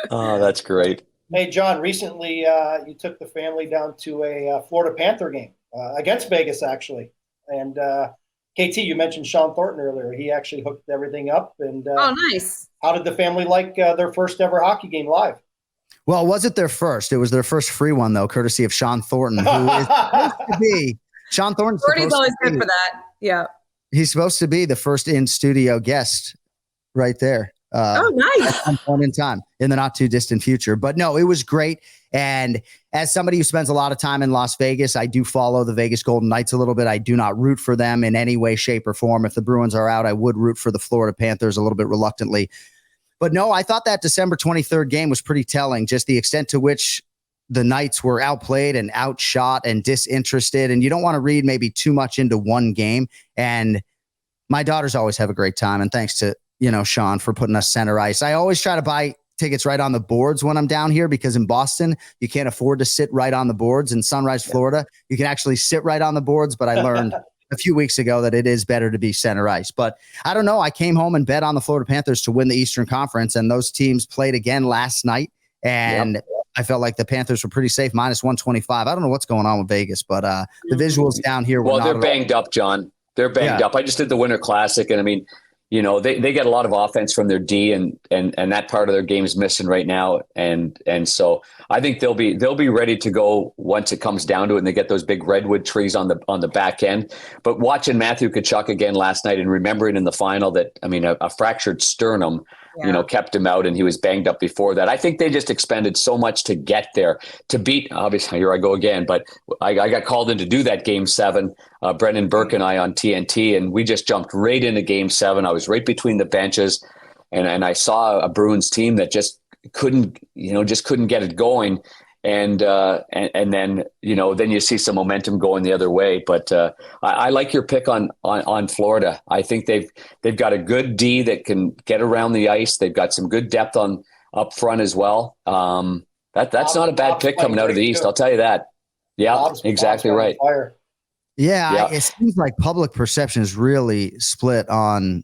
Oh, that's great. Hey, John, recently you took the family down to a Florida Panther game against Vegas, actually. And KT, you mentioned Sean Thornton earlier. He actually hooked everything up. And oh, nice. How did the family like their first ever hockey game live? Well, was it their first? It was their first free one, though, courtesy of Sean Thornton, who is supposed to be Sean Thornton's always good for that. Yeah. He's supposed to be the first in-studio guest right there. Oh, nice. At some point in time in the not too distant future. But no, it was great. And as somebody who spends a lot of time in Las Vegas, I do follow the Vegas Golden Knights a little bit. I do not root for them in any way, shape, or form. If the Bruins are out, I would root for the Florida Panthers a little bit reluctantly. But no, I thought that December 23rd game was pretty telling, just the extent to which the Knights were outplayed and outshot and disinterested. And you don't want to read maybe too much into one game. And my daughters always have a great time. And thanks to, Sean for putting us center ice. I always try to buy tickets right on the boards when I'm down here because in Boston, you can't afford to sit right on the boards. In Sunrise, Florida, you can actually sit right on the boards. But I learned a few weeks ago that it is better to be center ice. But I don't know. I came home and bet on the Florida Panthers to win the Eastern Conference, and those teams played again last night. And I felt like the Panthers were pretty safe, minus 125. I don't know what's going on with Vegas, but the visuals down here were they're banged up, John. They're banged up. I just did the Winter Classic, and I mean, they get a lot of offense from their D, and that part of their game is missing right now. And so I think they'll be ready to go once it comes down to it, and they get those big redwood trees on the back end. But watching Matthew Tkachuk again last night and remembering in the final that, I mean, a fractured sternum, kept him out, and he was banged up before that. I think they just expended so much to get there, to beat, obviously, here I go again, but I got called in to do that Game 7, Brendan Burke and I on TNT, and we just jumped right into Game 7. I was right between the benches, and I saw a Bruins team that just couldn't get it going. And then, then you see some momentum going the other way. But I like your pick on Florida. I think they've got a good D that can get around the ice. They've got some good depth up front as well. That's not a bad pick coming out of the East. I'll tell you that. Yeah, exactly right. Yeah, it seems like public perception is really split on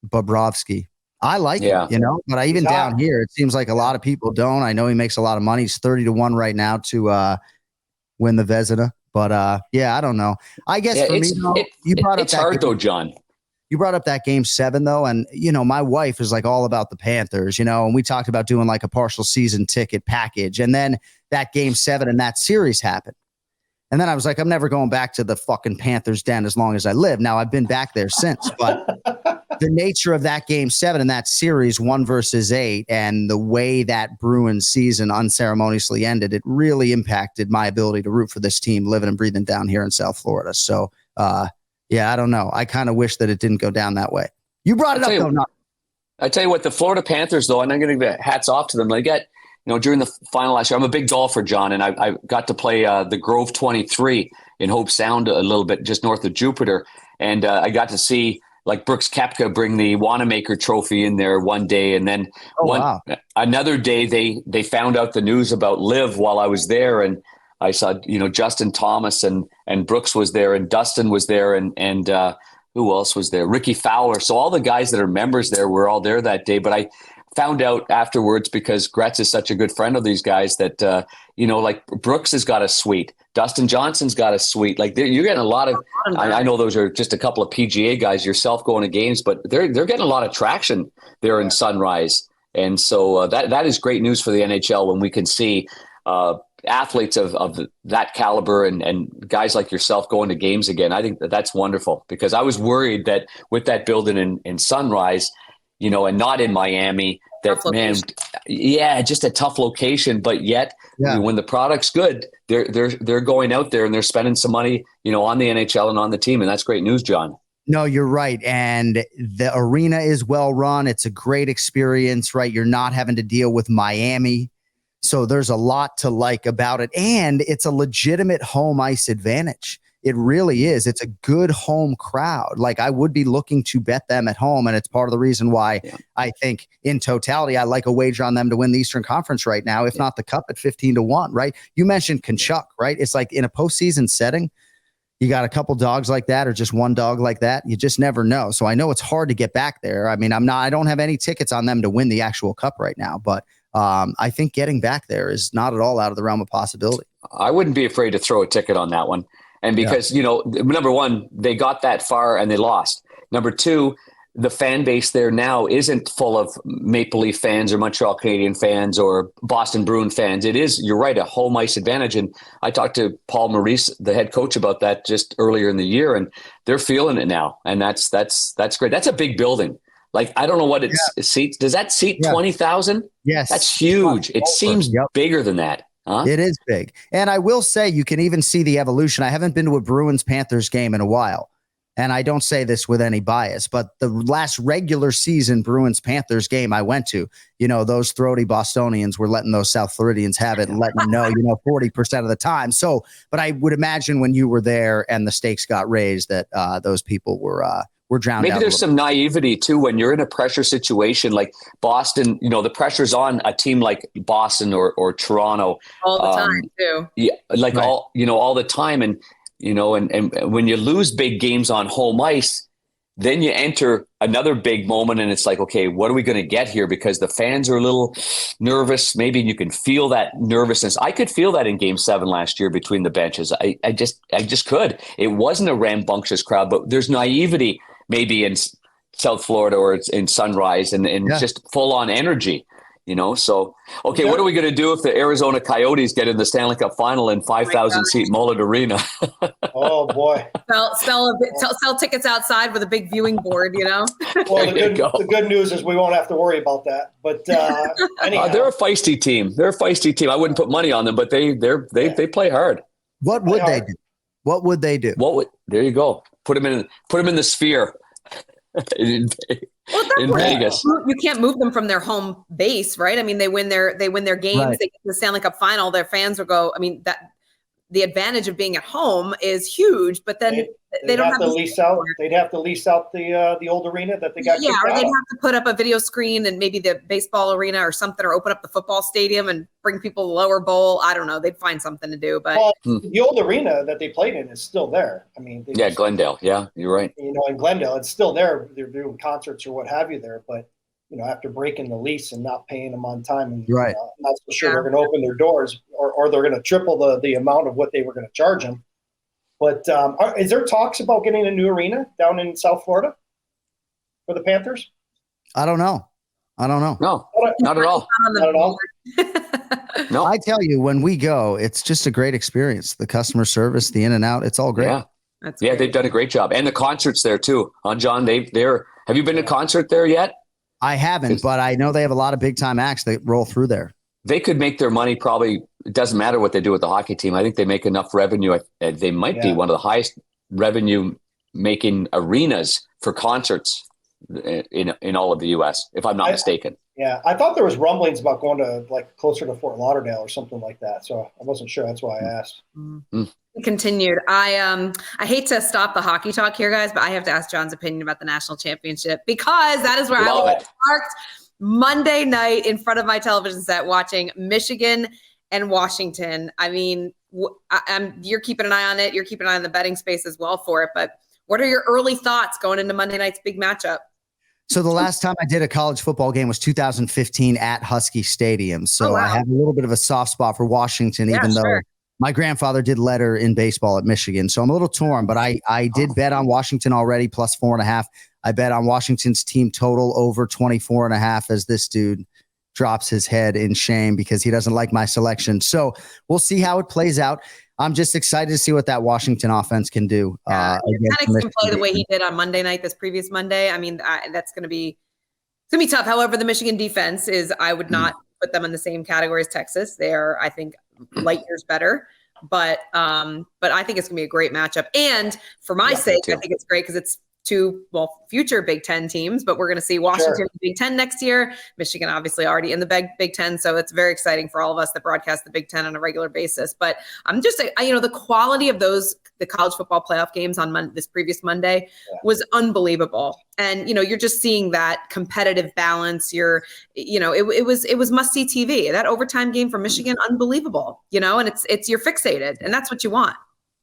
Bobrovsky. I like him, but even down here, it seems like a lot of people don't. I know he makes a lot of money. He's 30-1 right now to win the Vezina. But I don't know. I guess for me, you brought up it's hard though, John. You brought up that Game 7 though, and my wife is like all about the Panthers, and we talked about doing like a partial season ticket package, and then that Game 7 and that series happened. And then I was like, I'm never going back to the fucking Panthers den as long as I live. Now I've been back there since, but the nature of that Game 7 and that series 1 versus 8 and the way that Bruins season unceremoniously ended, it really impacted my ability to root for this team living and breathing down here in South Florida. So, I don't know. I kind of wish that it didn't go down that way. You brought it up, though. I tell you what, the Florida Panthers, though, and I'm going to give hats off to them. They got, during the final last year, I'm a big golfer, John, and I got to play the Grove 23 in Hope Sound a little bit just north of Jupiter. And I got to see like Brooks Koepka bring the Wanamaker trophy in there one day. And then another day they found out the news about Liv while I was there. And I saw, Justin Thomas and Brooks was there and Dustin was there and who else was there? Ricky Fowler. So all the guys that are members there were all there that day. But I found out afterwards because Gretz is such a good friend of these guys that, like Brooks has got a suite. Dustin Johnson's got a suite. Like you're getting a lot of, I know those are just a couple of PGA guys yourself going to games, but they're getting a lot of traction there in Sunrise. And so that is great news for the NHL when we can see athletes of that caliber and guys like yourself going to games again. I think that's wonderful because I was worried that with that building in Sunrise, and not in Miami, just a tough location. But yet, when the product's good, they're going out there and they're spending some money, on the NHL and on the team, and that's great news, John. No, you're right, and the arena is well run. It's a great experience, right? You're not having to deal with Miami, so there's a lot to like about it, and it's a legitimate home ice advantage. It really is. It's a good home crowd. Like I would be looking to bet them at home. And it's part of the reason why I think in totality, I like a wager on them to win the Eastern Conference right now, if not the cup at 15-1, right? You mentioned Tkachuk, right? It's like in a postseason setting, you got a couple dogs like that or just one dog like that. You just never know. So I know it's hard to get back there. I mean, I don't have any tickets on them to win the actual cup right now, but I think getting back there is not at all out of the realm of possibility. I wouldn't be afraid to throw a ticket on that one. And because, number one, they got that far and they lost. Number two, the fan base there now isn't full of Maple Leaf fans or Montreal Canadian fans or Boston Bruin fans. It is, you're right, a home ice advantage. And I talked to Paul Maurice, the head coach, about that just earlier in the year, and they're feeling it now. And that's great. That's a big building. Like, I don't know what it seats. Does that seat 20,000? Yes. That's huge. It seems bigger than that. Huh? It is big. And I will say you can even see the evolution. I haven't been to a Bruins-Panthers game in a while. And I don't say this with any bias, but the last regular season Bruins-Panthers game I went to, those throaty Bostonians were letting those South Floridians have it and letting them know, 40% of the time. So, but I would imagine when you were there and the stakes got raised that those people were drowned out. Maybe there's some naivety too when you're in a pressure situation like Boston. The pressure's on a team like Boston or Toronto all the time too. Yeah, like all the time, and when you lose big games on home ice, then you enter another big moment, and it's like, okay, what are we going to get here? Because the fans are a little nervous. Maybe you can feel that nervousness. I could feel that in Game 7 last year between the benches. I just could. It wasn't a rambunctious crowd, but there's naivety. Maybe in South Florida or it's in Sunrise and just full on energy, So, okay, what are we going to do if the Arizona Coyotes get in the Stanley Cup final in 5,000 seat Mullet Arena? Oh boy! Sell tickets outside with a big viewing board, Well, the good news is we won't have to worry about that. But anyhow, they're a feisty team. I wouldn't put money on them, but they play hard. What would they do? What would they do? There you go. Put them in the sphere. in Well, Vegas. You can't move them from their home base, right? I mean, they win their games. Right. They get to the Stanley Cup final. Their fans will go. I mean, that the advantage of being at home is huge, but then they don't have to lease out. They'd have to lease out the old arena that they got. Yeah, or they'd have to put up a video screen and maybe the baseball arena or something, or open up the football stadium and bring people to the lower bowl. I don't know. They'd find something to do. But the old arena that they played in is still there. I mean, Glendale. Yeah, you're right. In Glendale, it's still there. They're doing concerts or what have you there, but. After breaking the lease and not paying them on time, and right. I'm not so sure they're going to open their doors, or they're going to triple the amount of what they were going to charge them. But is there talks about getting a new arena down in South Florida for the Panthers? I don't know. No, not at all. Not at all. No, I tell you, when we go, it's just a great experience. The customer service, the in and out, it's all great. Yeah, they've done a great job, and the concerts there too. John, they're. Have you been to a concert there yet? I haven't, but I know they have a lot of big time acts that roll through there. They could make their money probably. It doesn't matter what they do with the hockey team. I think they make enough revenue. They might be one of the highest revenue making arenas for concerts in all of the U.S., if I'm not mistaken. Yeah, I thought there was rumblings about going to like closer to Fort Lauderdale or something like that. So I wasn't sure. That's why I asked. Continued. I hate to stop the hockey talk here, guys, but I have to ask John's opinion about the national championship, because that is where I was parked Monday night in front of my television set watching Michigan and Washington. I mean, you're keeping an eye on it. You're keeping an eye on the betting space as well for it. But what are your early thoughts going into Monday night's big matchup? So the last time I did a college football game was 2015 at Husky Stadium. So I have a little bit of a soft spot for Washington, even though my grandfather did letter in baseball at Michigan. So I'm a little torn, but I did bet on Washington already, plus 4.5. I bet on Washington's team total over 24.5 as this dude drops his head in shame because he doesn't like my selection. So we'll see how it plays out. I'm just excited to see what that Washington offense can do. Anik can play the way he did on Monday night, this previous Monday. I mean, that's going to be tough. However, the Michigan defense is, I would not put them in the same category as Texas. They are, I think, light years better. But I think it's going to be a great matchup. And for my sake, I think it's great because it's two future Big Ten teams, but we're going to see Washington in the Big Ten next year. Michigan obviously already in the Big Ten, so it's very exciting for all of us that broadcast the Big Ten on a regular basis. But I'm just, the quality of the college football playoff games on this previous Monday was unbelievable, and you're just seeing that competitive balance. It was must see TV. That overtime game for Michigan, unbelievable. And it's you're fixated, and that's what you want.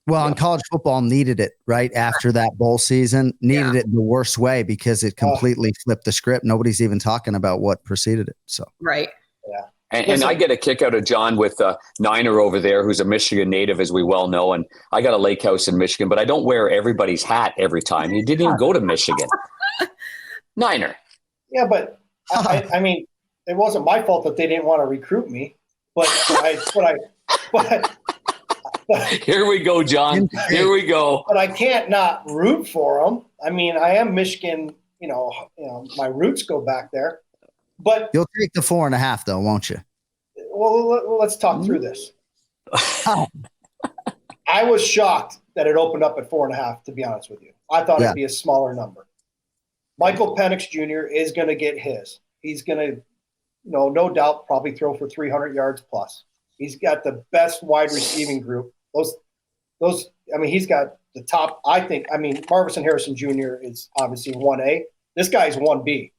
Well, and college football needed it right after that bowl season, needed it in the worst way because it completely flipped the script. Nobody's even talking about what preceded it. So right. Yeah. And I get a kick out of John with Niner over there, who's a Michigan native, as we well know. And I got a lake house in Michigan, but I don't wear everybody's hat every time. He didn't even go to Michigan. Niner. Yeah, but I mean, it wasn't my fault that they didn't want to recruit me. But here we go, John. Here we go. But I can't not root for them. I mean, I am Michigan. My roots go back there. But you'll take the 4.5, though, won't you? Well, let's talk through this. I was shocked that it opened up at 4.5. To be honest with you, I thought it'd be a smaller number. Michael Penix Jr. is going to get his. He's going to, no doubt, probably throw for 300 yards plus. He's got the best wide receiving group. Those. I mean, he's got the top. I think. I mean, Marvin Harrison Jr. is obviously 1A. This guy's 1B.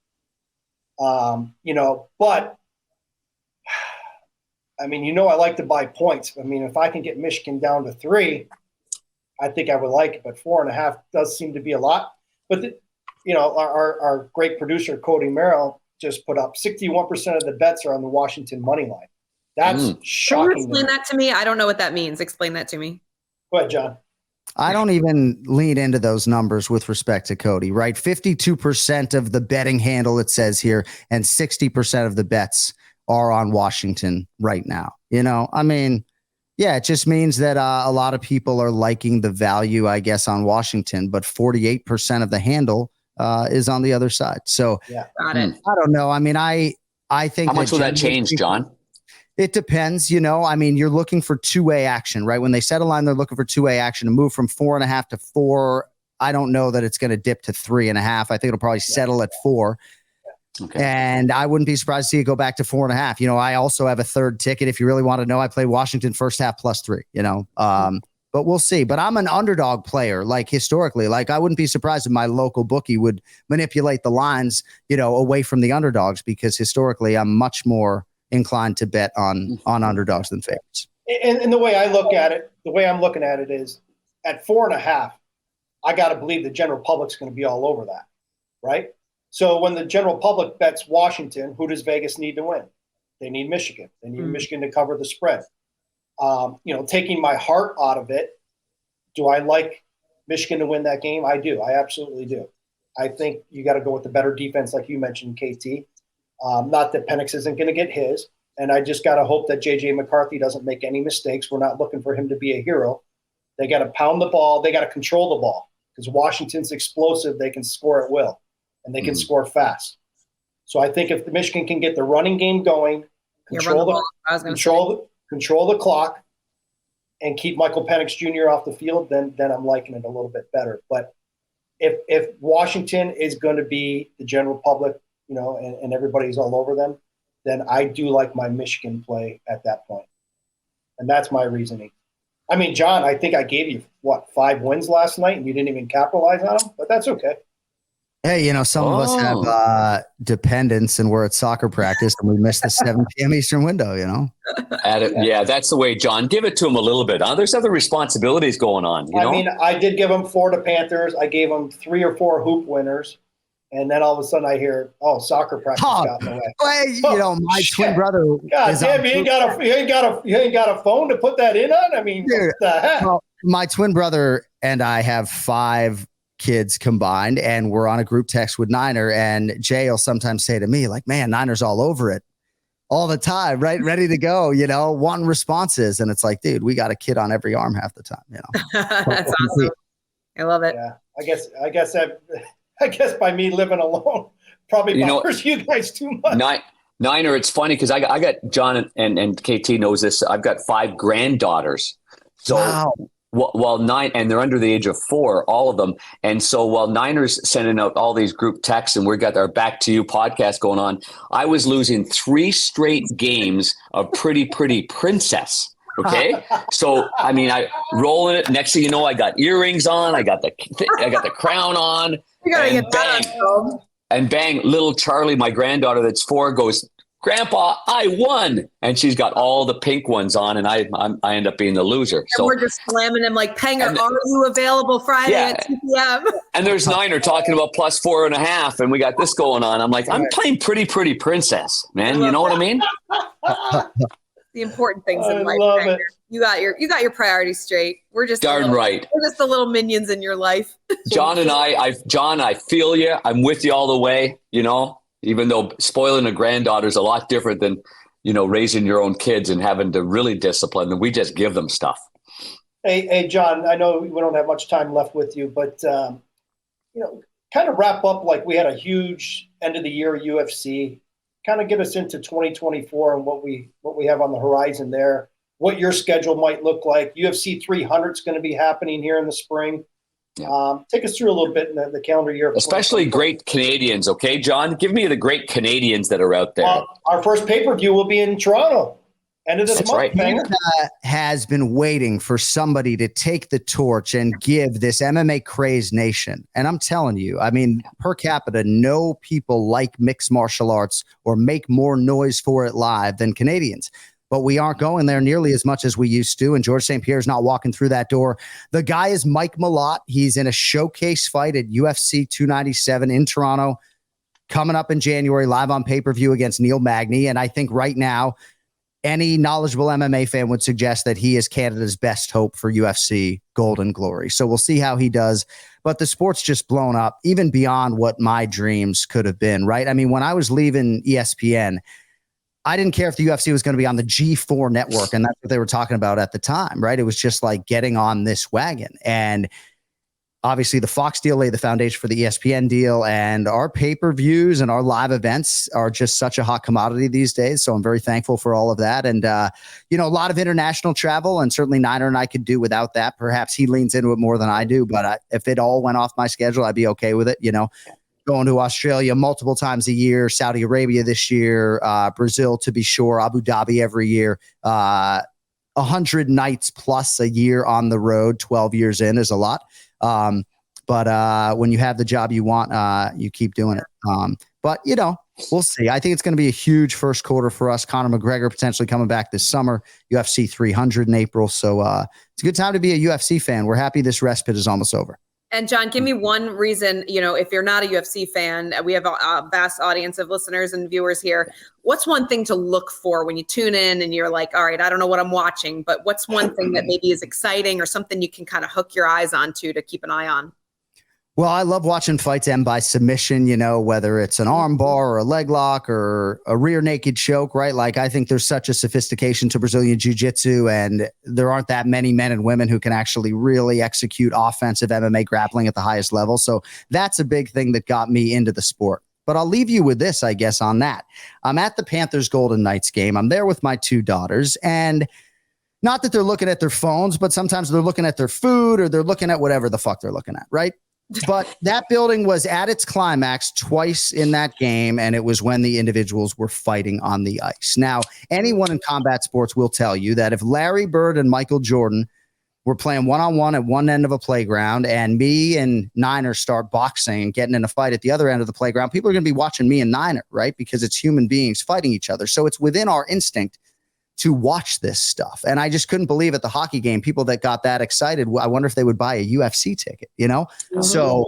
But I mean, I like to buy points. I mean, if I can get Michigan down to 3, I think I would like it. But 4.5 does seem to be a lot. But our great producer Cody Merrill just put up 61% of the bets are on the Washington money line. That's shocking. Can you explain that to me? I don't know what that means. Explain that to me. Go ahead, John. I don't even lean into those numbers with respect to Cody, right? 52% of the betting handle, it says here, and 60% of the bets are on Washington right now. I mean, it just means that a lot of people are liking the value, I guess, on Washington, but 48% of the handle is on the other side. So got it. I don't know. I mean, I think how much will that change, John? It depends, I mean, you're looking for two-way action, right? When they set a line, they're looking for two-way action to move from 4.5 to 4 I don't know that it's going to dip to 3.5. I think it'll probably settle at 4. Okay. And I wouldn't be surprised to see it go back to 4.5. You know, I also have a third ticket. If you really want to know, I play Washington first half +3, you know, but we'll see. But I'm an underdog player, like historically. Like I wouldn't be surprised if my local bookie would manipulate the lines, you know, away from the underdogs, because historically I'm much more inclined to bet on underdogs than favorites. And the way I look at it, the way I'm looking at it is at 4.5, I got to believe the general public's going to be all over that, right? So when the general public bets Washington, who does Vegas need to win? They need Michigan. They need Michigan to cover the spread. You know, taking my heart out of it, do I like Michigan to win that game? I do. I absolutely do. I think you got to go with the better defense, like you mentioned, KT. Not that Penix isn't going to get his. And I just got to hope that J.J. McCarthy doesn't make any mistakes. We're not looking for him to be a hero. They got to pound the ball. They got to control the ball, because Washington's explosive. They can score at will, and they can score fast. So I think if the Michigan can get the running game going, control the clock, and keep Michael Penix Jr. off the field, then I'm liking it a little bit better. But if Washington is going to be the general public, you know, and everybody's all over them, then I do like my Michigan play at that point. And that's my reasoning. I mean, John, I think I gave you, 5 wins last night, and you didn't even capitalize on them, but that's okay. Hey, you know, some of us have dependents, and we're at soccer practice, and we missed the 7 p.m. Eastern window, you know? Yeah, that's the way, John. Give it to him a little bit. There's other responsibilities going on, you know? I mean, I did give him Florida Panthers. I gave him 3 or 4 hoop winners. And then all of a sudden I hear, soccer practice got in the way. Well, you know, my twin brother. God damn, you ain't got a phone to put that in on? I mean, dude, what the heck? Well, my twin brother and I have 5 kids combined, and we're on a group text with Niner, and Jay will sometimes say to me, like, man, Niner's all over it all the time, right? Ready to go, you know, wanting responses. And it's like, dude, we got a kid on every arm half the time, you know? That's awesome. I love it. Yeah, I guess by me living alone probably bothers you guys too much. Niner, it's funny because I got John and KT knows this. I've got 5 granddaughters. So wow. While 9, and they're under the age of 4, all of them. And so while Niner's sending out all these group texts and we got our Back to You podcast going on, I was losing 3 straight games of Pretty Princess. Okay. So, I mean, I rolling it. Next thing you know, I got earrings on. I got the crown on. You gotta get that on. And bang, little Charlie, my granddaughter that's 4, goes, Grandpa, I won. And she's got all the pink ones on, and I end up being the loser. And we're just slamming him like, Panger, are you available Friday at 2 p.m.? And there's Niner talking about +4.5, and we got this going on. I'm like, I'm playing Pretty Princess, man. You know what I mean? The important things in life. Love it. You got your priorities straight. We're just darn right. We're just the little minions in your life. John and John, I feel you. I'm with you all the way, you know, even though spoiling a granddaughter is a lot different than, you know, raising your own kids and having to really discipline them. We just give them stuff. Hey, John, I know we don't have much time left with you, but, you know, kind of wrap up, like we had a huge end of the year UFC. Kind of get us into 2024 and what we have on the horizon there, what your schedule might look like. UFC 300 is going to be happening here in the spring. Yeah. Take us through a little bit in the calendar year. Especially great Canadians, okay, John? Give me the great Canadians that are out there. Our first pay-per-view will be in Toronto. End of this month. Right. Canada has been waiting for somebody to take the torch and give this MMA crazed nation. And I'm telling you, I mean, per capita, no people like mixed martial arts or make more noise for it live than Canadians. But we aren't going there nearly as much as we used to. And George St. Pierre's not walking through that door. The guy is Mike Malott. He's in a showcase fight at UFC 297 in Toronto, coming up in January, live on pay-per-view against Neil Magny. And I think right now, any knowledgeable MMA fan would suggest that he is Canada's best hope for UFC Golden Glory. So we'll see how he does. But the sport's just blown up, even beyond what my dreams could have been, right? I mean, when I was leaving ESPN, I didn't care if the UFC was going to be on the G4 network, and that's what they were talking about at the time, right? It was just like getting on this wagon. And obviously the Fox deal laid the foundation for the ESPN deal, and our pay-per-views and our live events are just such a hot commodity these days. So I'm very thankful for all of that. And, a lot of international travel, and certainly Niner and I could do without that. Perhaps he leans into it more than I do, but if it all went off my schedule, I'd be okay with it. Going to Australia multiple times a year, Saudi Arabia this year, Brazil to be sure, Abu Dhabi every year, 100 nights plus a year on the road, 12 years in is a lot. But when you have the job you want, you keep doing it. But we'll see. I think it's going to be a huge first quarter for us. Conor McGregor potentially coming back this summer, UFC 300 in April. So it's a good time to be a UFC fan. We're happy this respite is almost over. And John, give me one reason, if you're not a UFC fan, we have a vast audience of listeners and viewers here. What's one thing to look for when you tune in and you're like, all right, I don't know what I'm watching, but what's one thing that maybe is exciting or something you can kind of hook your eyes onto to keep an eye on? Well, I love watching fights end by submission, whether it's an arm bar or a leg lock or a rear naked choke, right? Like, I think there's such a sophistication to Brazilian jiu-jitsu, and there aren't that many men and women who can actually really execute offensive MMA grappling at the highest level. So that's a big thing that got me into the sport. But I'll leave you with this, I guess, on that. I'm at the Panthers Golden Knights game. I'm there with my two daughters, and not that they're looking at their phones, but sometimes they're looking at their food or they're looking at whatever the fuck they're looking at, right? But that building was at its climax twice in that game, and it was when the individuals were fighting on the ice. Now, anyone in combat sports will tell you that if Larry Bird and Michael Jordan were playing one-on-one at one end of a playground and me and Niner start boxing and getting in a fight at the other end of the playground, people are going to be watching me and Niner, right? Because it's human beings fighting each other. So it's within our instinct to watch this stuff. And I just couldn't believe at the hockey game, people that got that excited, I wonder if they would buy a UFC ticket, Mm-hmm. So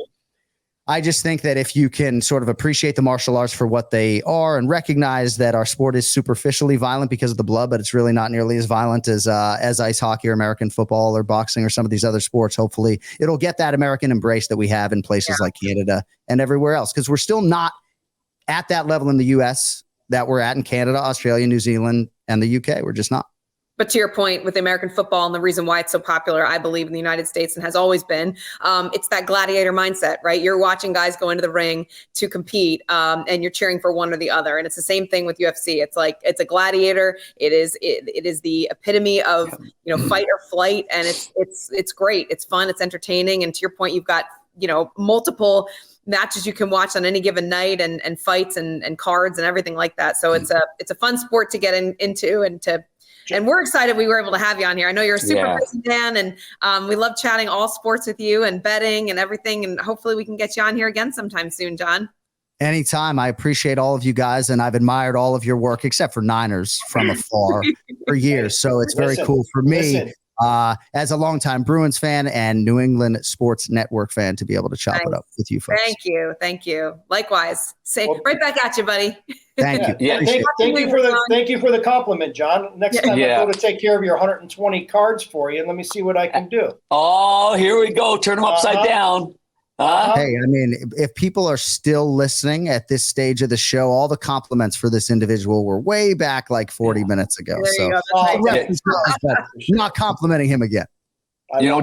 I just think that if you can sort of appreciate the martial arts for what they are and recognize that our sport is superficially violent because of the blood, but it's really not nearly as violent as ice hockey or American football or boxing or some of these other sports, hopefully it'll get that American embrace that we have in places like Canada and everywhere else. Because we're still not at that level in the US that we're at in Canada, Australia, New Zealand, and the UK. We're just not. But to your point with American football and the reason why it's so popular, I believe, in the United States and has always been, it's that gladiator mindset, right? You're watching guys go into the ring to compete, and you're cheering for one or the other. And it's the same thing with UFC. It's like, it's a gladiator. It is the epitome of, fight or flight. And it's great. It's fun. It's entertaining. And to your point, you've got, multiple matches you can watch on any given night and fights and cards and everything like that. So it's a fun sport to get into and we're excited we were able to have you on here. I know you're a super busy man, and we love chatting all sports with you and betting and everything. And hopefully we can get you on here again sometime soon, John. Anytime. I appreciate all of you guys, and I've admired all of your work, except for Niners from afar for years. So it's very cool for me. As a longtime Bruins fan and New England Sports Network fan to be able to chop it up with you folks. Thank you. Likewise. Right back at you, buddy. Thank you. Thank you for the compliment, John. Next time I'll go to take care of your 120 cards for you, and let me see what I can do. Oh, here we go. Turn them upside down. Hey, I mean, if people are still listening at this stage of the show, all the compliments for this individual were way back like 40 minutes ago. So not complimenting him again.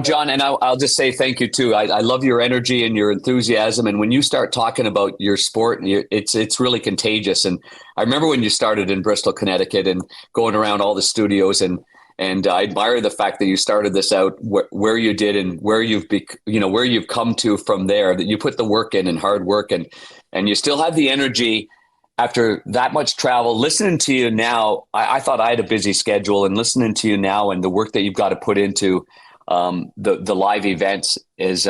John, and I'll just say thank you too. I love your energy and your enthusiasm. And when you start talking about your sport, it's really contagious. And I remember when you started in Bristol, Connecticut, and going around all the studios, and I admire the fact that you started this out where you did and where you've come to from there, that you put the work in and hard work, and you still have the energy after that much travel. Listening to you now, I thought I had a busy schedule, and listening to you now and the work that you've got to put into the live events is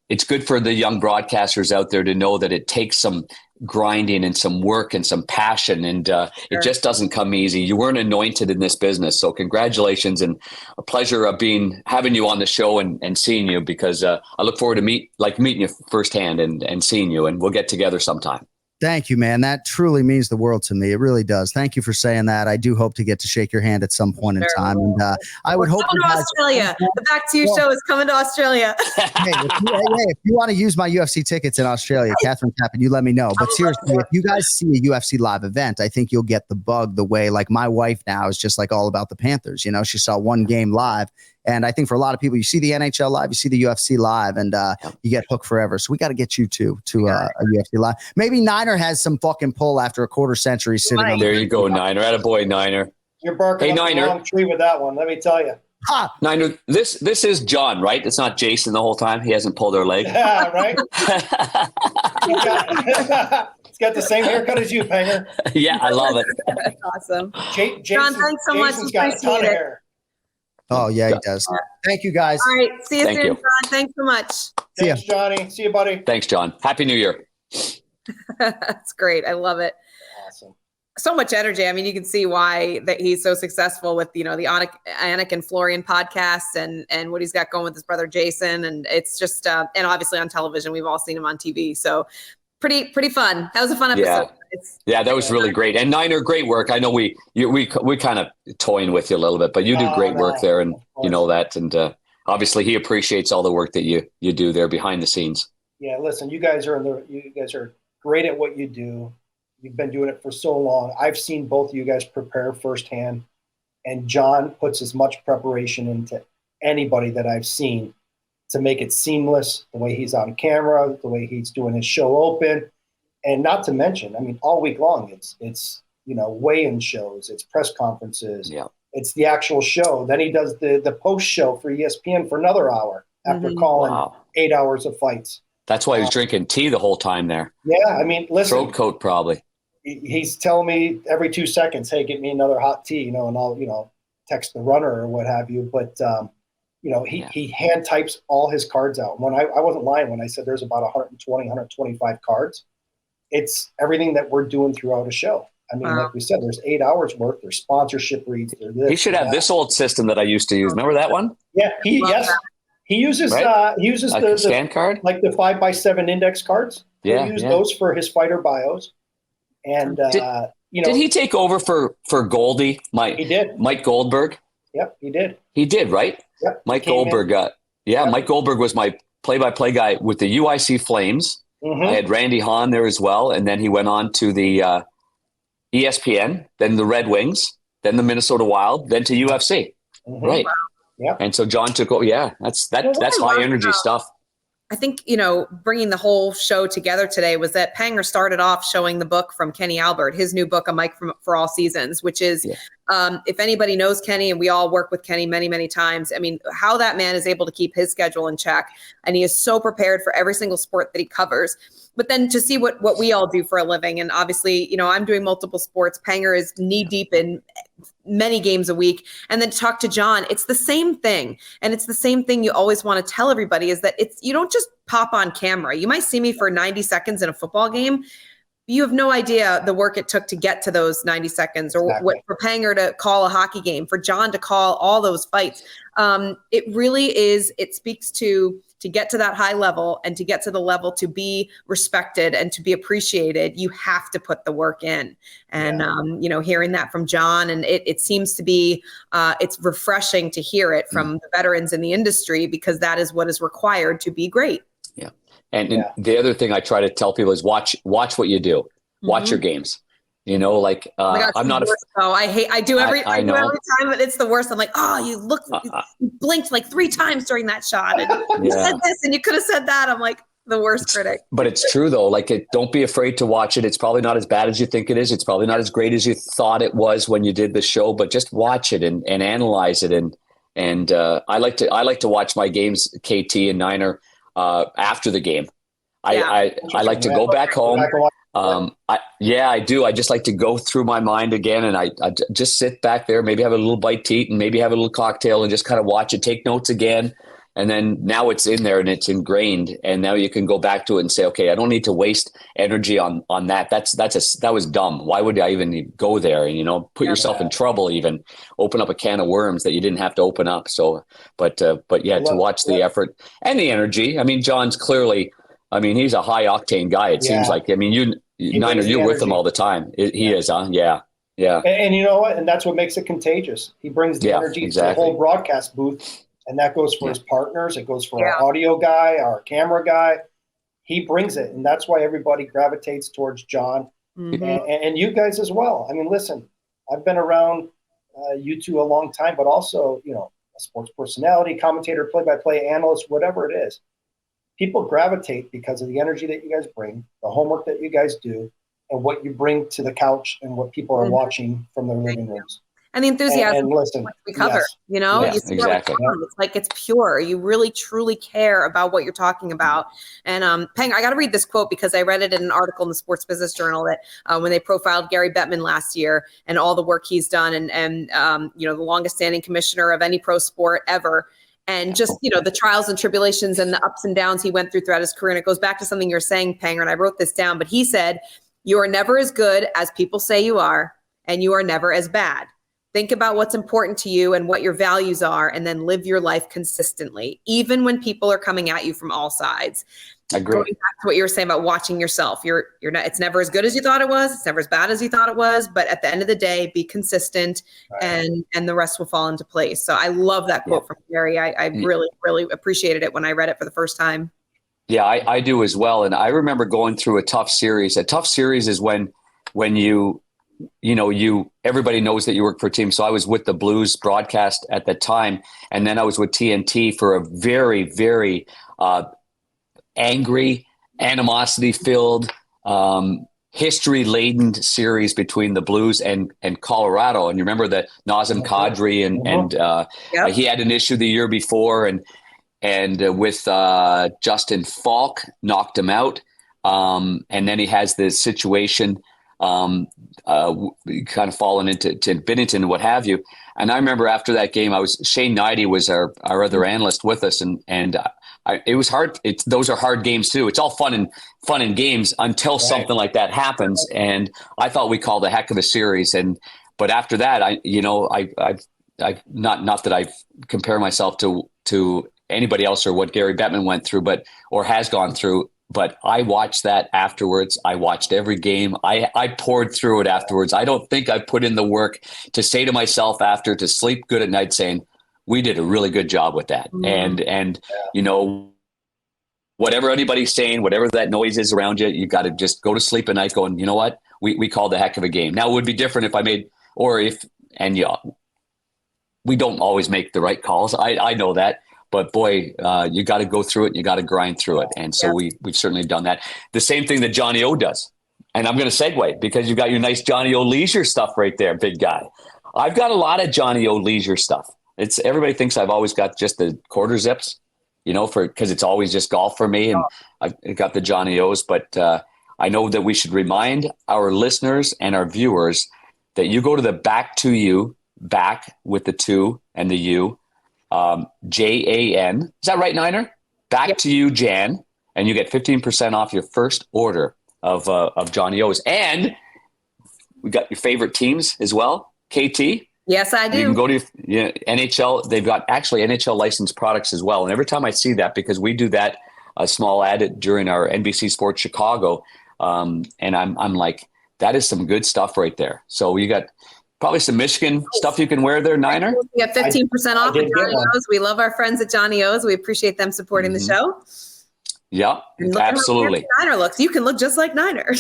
it's good for the young broadcasters out there to know that it takes some grinding and some work and some passion, and it just doesn't come easy. You weren't anointed in this business, so congratulations, and a pleasure of having you on the show and seeing you, because I look forward to meeting you firsthand and seeing you, and we'll get together sometime. Thank you, man. That truly means the world to me. It really does. Thank you for saying that. I do hope to get to shake your hand at some point in time. And I would hope coming to Australia. The Back to You show is coming to Australia. Hey, if you want to use my UFC tickets in Australia, Kathryn Tappen, you let me know. But seriously, if you guys see a UFC live event, I think you'll get the bug the way, like, my wife now is just like all about the Panthers. She saw one game live And I think for a lot of people, you see the NHL live, you see the UFC live, and you get hooked forever. So we got to get you to a UFC live. Maybe Niner has some fucking pull after a quarter century sitting on. There you go, Niner. Attaboy, Niner. You're barking up the wrong tree with that one, let me tell you. Ha! Niner, this is John, right? It's not Jason the whole time. He hasn't pulled our leg. Yeah, right? It's got the same haircut as you, Panger. Yeah, I love it. That's awesome. John, thanks so much. Jason's got a ton of hair. Oh, yeah, he does. Thank you, guys. All right. See you Thank soon, you. John. Thanks so much. Thanks, Johnny. See you, buddy. Thanks, John. Happy New Year. That's great. I love it. Awesome. So much energy. I mean, you can see why that he's so successful with, the Anik and Florian podcast and what he's got going with his brother Jason. And it's just, and obviously on television, we've all seen him on TV. So pretty fun. That was a fun episode. Yeah, that was really great. And Niner, great work. I know we kind of toying with you a little bit, but you do great work there, and you know that. And obviously, he appreciates all the work that you do there behind the scenes. Yeah, listen, you guys are great at what you do. You've been doing it for so long. I've seen both of you guys prepare firsthand, and John puts as much preparation into anybody that I've seen to make it seamless, the way he's on camera, the way he's doing his show open. And not to mention, I mean, all week long, it's weigh-in shows, it's press conferences, it's the actual show. Then he does the post show for ESPN for another hour after calling 8 hours of fights. That's why he was drinking tea the whole time there. Yeah, I mean, listen. Throat coat probably. He's telling me every 2 seconds, hey, get me another hot tea, and I'll, text the runner or what have you. But, he hand types all his cards out. When I wasn't lying when I said there's about 120, 125 cards. It's everything that we're doing throughout a show. I mean, like we said, there's 8 hours worth. There's sponsorship reads. He should have this old system that I used to use. Remember that one? Yeah, he uses the scan card, like the 5x7 index cards. He'll use those for his fighter bios. And did he take over for Goldie? He did. Mike Goldberg. Yep, he did. He did, right? Yep. Mike Goldberg. Mike Goldberg was my play-by-play guy with the UIC Flames. Mm-hmm. I had Randy Hahn there as well, and then he went on to the ESPN, then the Red Wings, then the Minnesota Wild, then to UFC. Mm-hmm. Right. Wow. Yeah. And so John took over. Yeah, that's high energy stuff. I think, bringing the whole show together today was that Panger started off showing the book from Kenny Albert, his new book, A Mic for All Seasons, which is, if anybody knows Kenny, and we all work with Kenny many, many times, I mean, how that man is able to keep his schedule in check. And he is so prepared for every single sport that he covers. But then to see what we all do for a living. And obviously, I'm doing multiple sports. Panger is knee deep in many games a week. And then to talk to John, it's the same thing. And it's the same thing you always want to tell everybody is that you don't just pop on camera. You might see me for 90 seconds in a football game. You have no idea the work it took to get to those 90 seconds or what for Panger to call a hockey game, for John to call all those fights. It really is, it speaks to get to that high level and to get to the level to be respected and to be appreciated, you have to put the work in. And, hearing that from John, and it seems to be, it's refreshing to hear it from the veterans in the industry, because that is what is required to be great. Yeah. And the other thing I try to tell people is watch what you do, watch your games. I'm not. I do every time, but it's the worst. I'm like, you blinked like 3 times during that shot, and you said this, and you could have said that. I'm like the worst critic. But it's true though. Don't be afraid to watch it. It's probably not as bad as you think it is. It's probably not as great as you thought it was when you did the show. But just watch it and analyze it. And I like to watch my games, KT and Niner, after the game. I like to go back home. I do. I just like to go through my mind again, and I just sit back there, maybe have a little bite to eat, and maybe have a little cocktail, and just kind of watch it, take notes again. And then now it's in there and it's ingrained, and now you can go back to it and say, okay, I don't need to waste energy on that. That was dumb. Why would I even go there? And put yourself in trouble, even open up a can of worms that you didn't have to open up. So, to watch the effort and the energy. I mean, John's clearly. I mean, he's a high octane guy. It seems like. I mean, Niner, you're with him all the time. He is, huh? Yeah. And you know what? And that's what makes it contagious. He brings the energy to the whole broadcast booth, and that goes for his partners. It goes for our audio guy, our camera guy. He brings it, and that's why everybody gravitates towards John, and you guys as well. I mean, listen, I've been around you two a long time, but also, a sports personality, commentator, play-by-play analyst, whatever it is. People gravitate because of the energy that you guys bring, the homework that you guys do, and what you bring to the couch and what people are watching from their living rooms. And the enthusiasm and listen, we cover, yes. you know, Yeah, you see exactly. it's like it's pure. You really truly care about what you're talking about. And Pang, I got to read this quote because I read it in an article in the Sports Business Journal that when they profiled Gary Bettman last year and all the work he's done and you know, the longest standing commissioner of any pro sport ever. And just, you know, the trials and tribulations and the ups and downs he went through throughout his career. And it goes back to something you're saying, Panger, and I wrote this down, but he said, you are never as good as people say you are, and you are never as bad. Think about what's important to you and what your values are, and then live your life consistently, even when people are coming at you from all sides. I agree. Going back to what you were saying about watching yourself, you're not. It's never as good as you thought it was. It's never as bad as you thought it was. But at the end of the day, be consistent, and the rest will fall into place. So I love that quote from Gary. I really, really appreciated it when I read it for the first time. Yeah, I do as well. And I remember going through a tough series. A tough series is when everybody knows that you work for a team. So I was with the Blues broadcast at that time. And then I was with TNT for a very, very angry, animosity-filled, history-laden series between the Blues and Colorado. And you remember that Nazem Kadri and he had an issue the year before and with Justin Falk knocked him out. And then he has this situation kind of fallen into Binnington and what have you. And I remember after that game, Shane Knighty was our other analyst with us, and it was hard. Those are hard games too. It's all fun and games until something like that happens. And I thought we called a heck of a series. But after that, I not that I compare myself to anybody else or what Gary Bettman went through, or has gone through. But I watched that afterwards. I watched every game. I poured through it afterwards. I don't think I put in the work to say to myself after to sleep good at night saying, we did a really good job with that. And you know, whatever anybody's saying, whatever that noise is around you, you got to just go to sleep at night going, you know what? We called a heck of a game. Now it would be different if I made, we don't always make the right calls. I know that. But boy, you got to go through it and you got to grind through it. And so we've certainly done that. The same thing that Johnny O does. And I'm going to segue because you've got your nice Johnny O leisure stuff right there, big guy. I've got a lot of Johnny O leisure stuff. Everybody thinks I've always got just the quarter zips, you know, because it's always just golf for me. And I've got the Johnny O's. But I know that we should remind our listeners and our viewers that you go to the Back to You, back with the 2 and the U, JAN. Is that right, Niner? Back to You, Jan, and you get 15% off your first order of Johnny O's. And we got your favorite teams as well, KT. Yes, I do. You can go to NHL. They've got actually NHL licensed products as well. And every time I see that, because we do that a small ad during our NBC Sports Chicago, and I'm like, that is some good stuff right there. So you got probably some Michigan stuff you can wear there, Niner. We got 15% off at Johnny O's. We love our friends at Johnny O's. We appreciate them supporting the show. Yeah, absolutely. Niner looks. You can look just like Niner.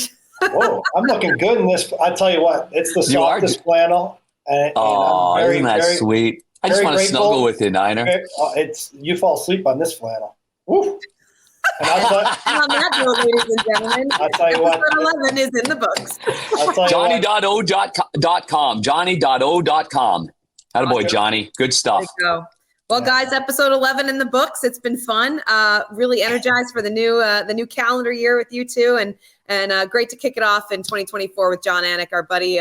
Whoa, I'm looking good in this. I tell you what, it's the softest flannel. And I'm isn't that sweet? I just want to snuggle with you, Niner. You fall asleep on this flannel. Woo. And on that note, ladies and gentlemen, I'll tell you what, 11 is in the books. Johnny.o.com. Johnny.o.com. Attaboy, Johnny. Good stuff. There you go. Well, guys, episode 11 in the books. It's been fun. Really energized for the new calendar year with you two, and great to kick it off in 2024 with Jon Anik, our buddy,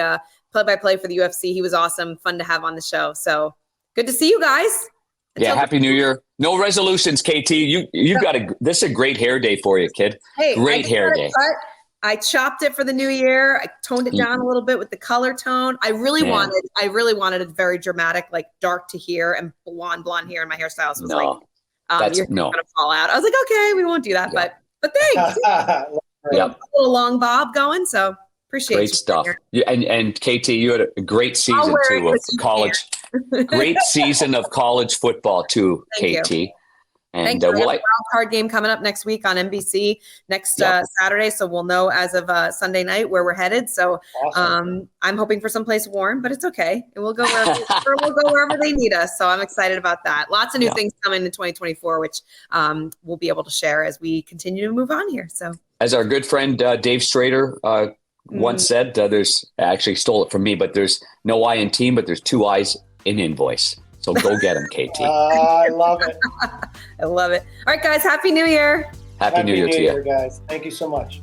play-by-play for the UFC. He was awesome, fun to have on the show. So good to see you guys. Happy New Year. No resolutions, KT. You've got this is a great hair day for you, kid. Hey, great hair day. I chopped it for the new year. I toned it down a little bit with the color tone. I really wanted it very dramatic, like dark to here and blonde hair. And my hairstylist was you're gonna fall out. I was like, okay, we won't do that, but thanks. A little long bob going, so appreciate great stuff. And KT, you had a great season too of college. Great season of college football too, KT. And we have a wild card game coming up next week on NBC next Saturday, so we'll know as of Sunday night where we're headed. So awesome. I'm hoping for someplace warm, but it's okay. And we'll go wherever they need us. So I'm excited about that. Lots of new things coming in 2024, which we'll be able to share as we continue to move on here. So, as our good friend Dave Strader once said, there's actually stole it from me, but there's no I in team, but there's 2 I's in invoice. So go get them, KT. I love it. I love it. All right, guys. Happy New Year. Happy New Year to you. Guys. Thank you so much.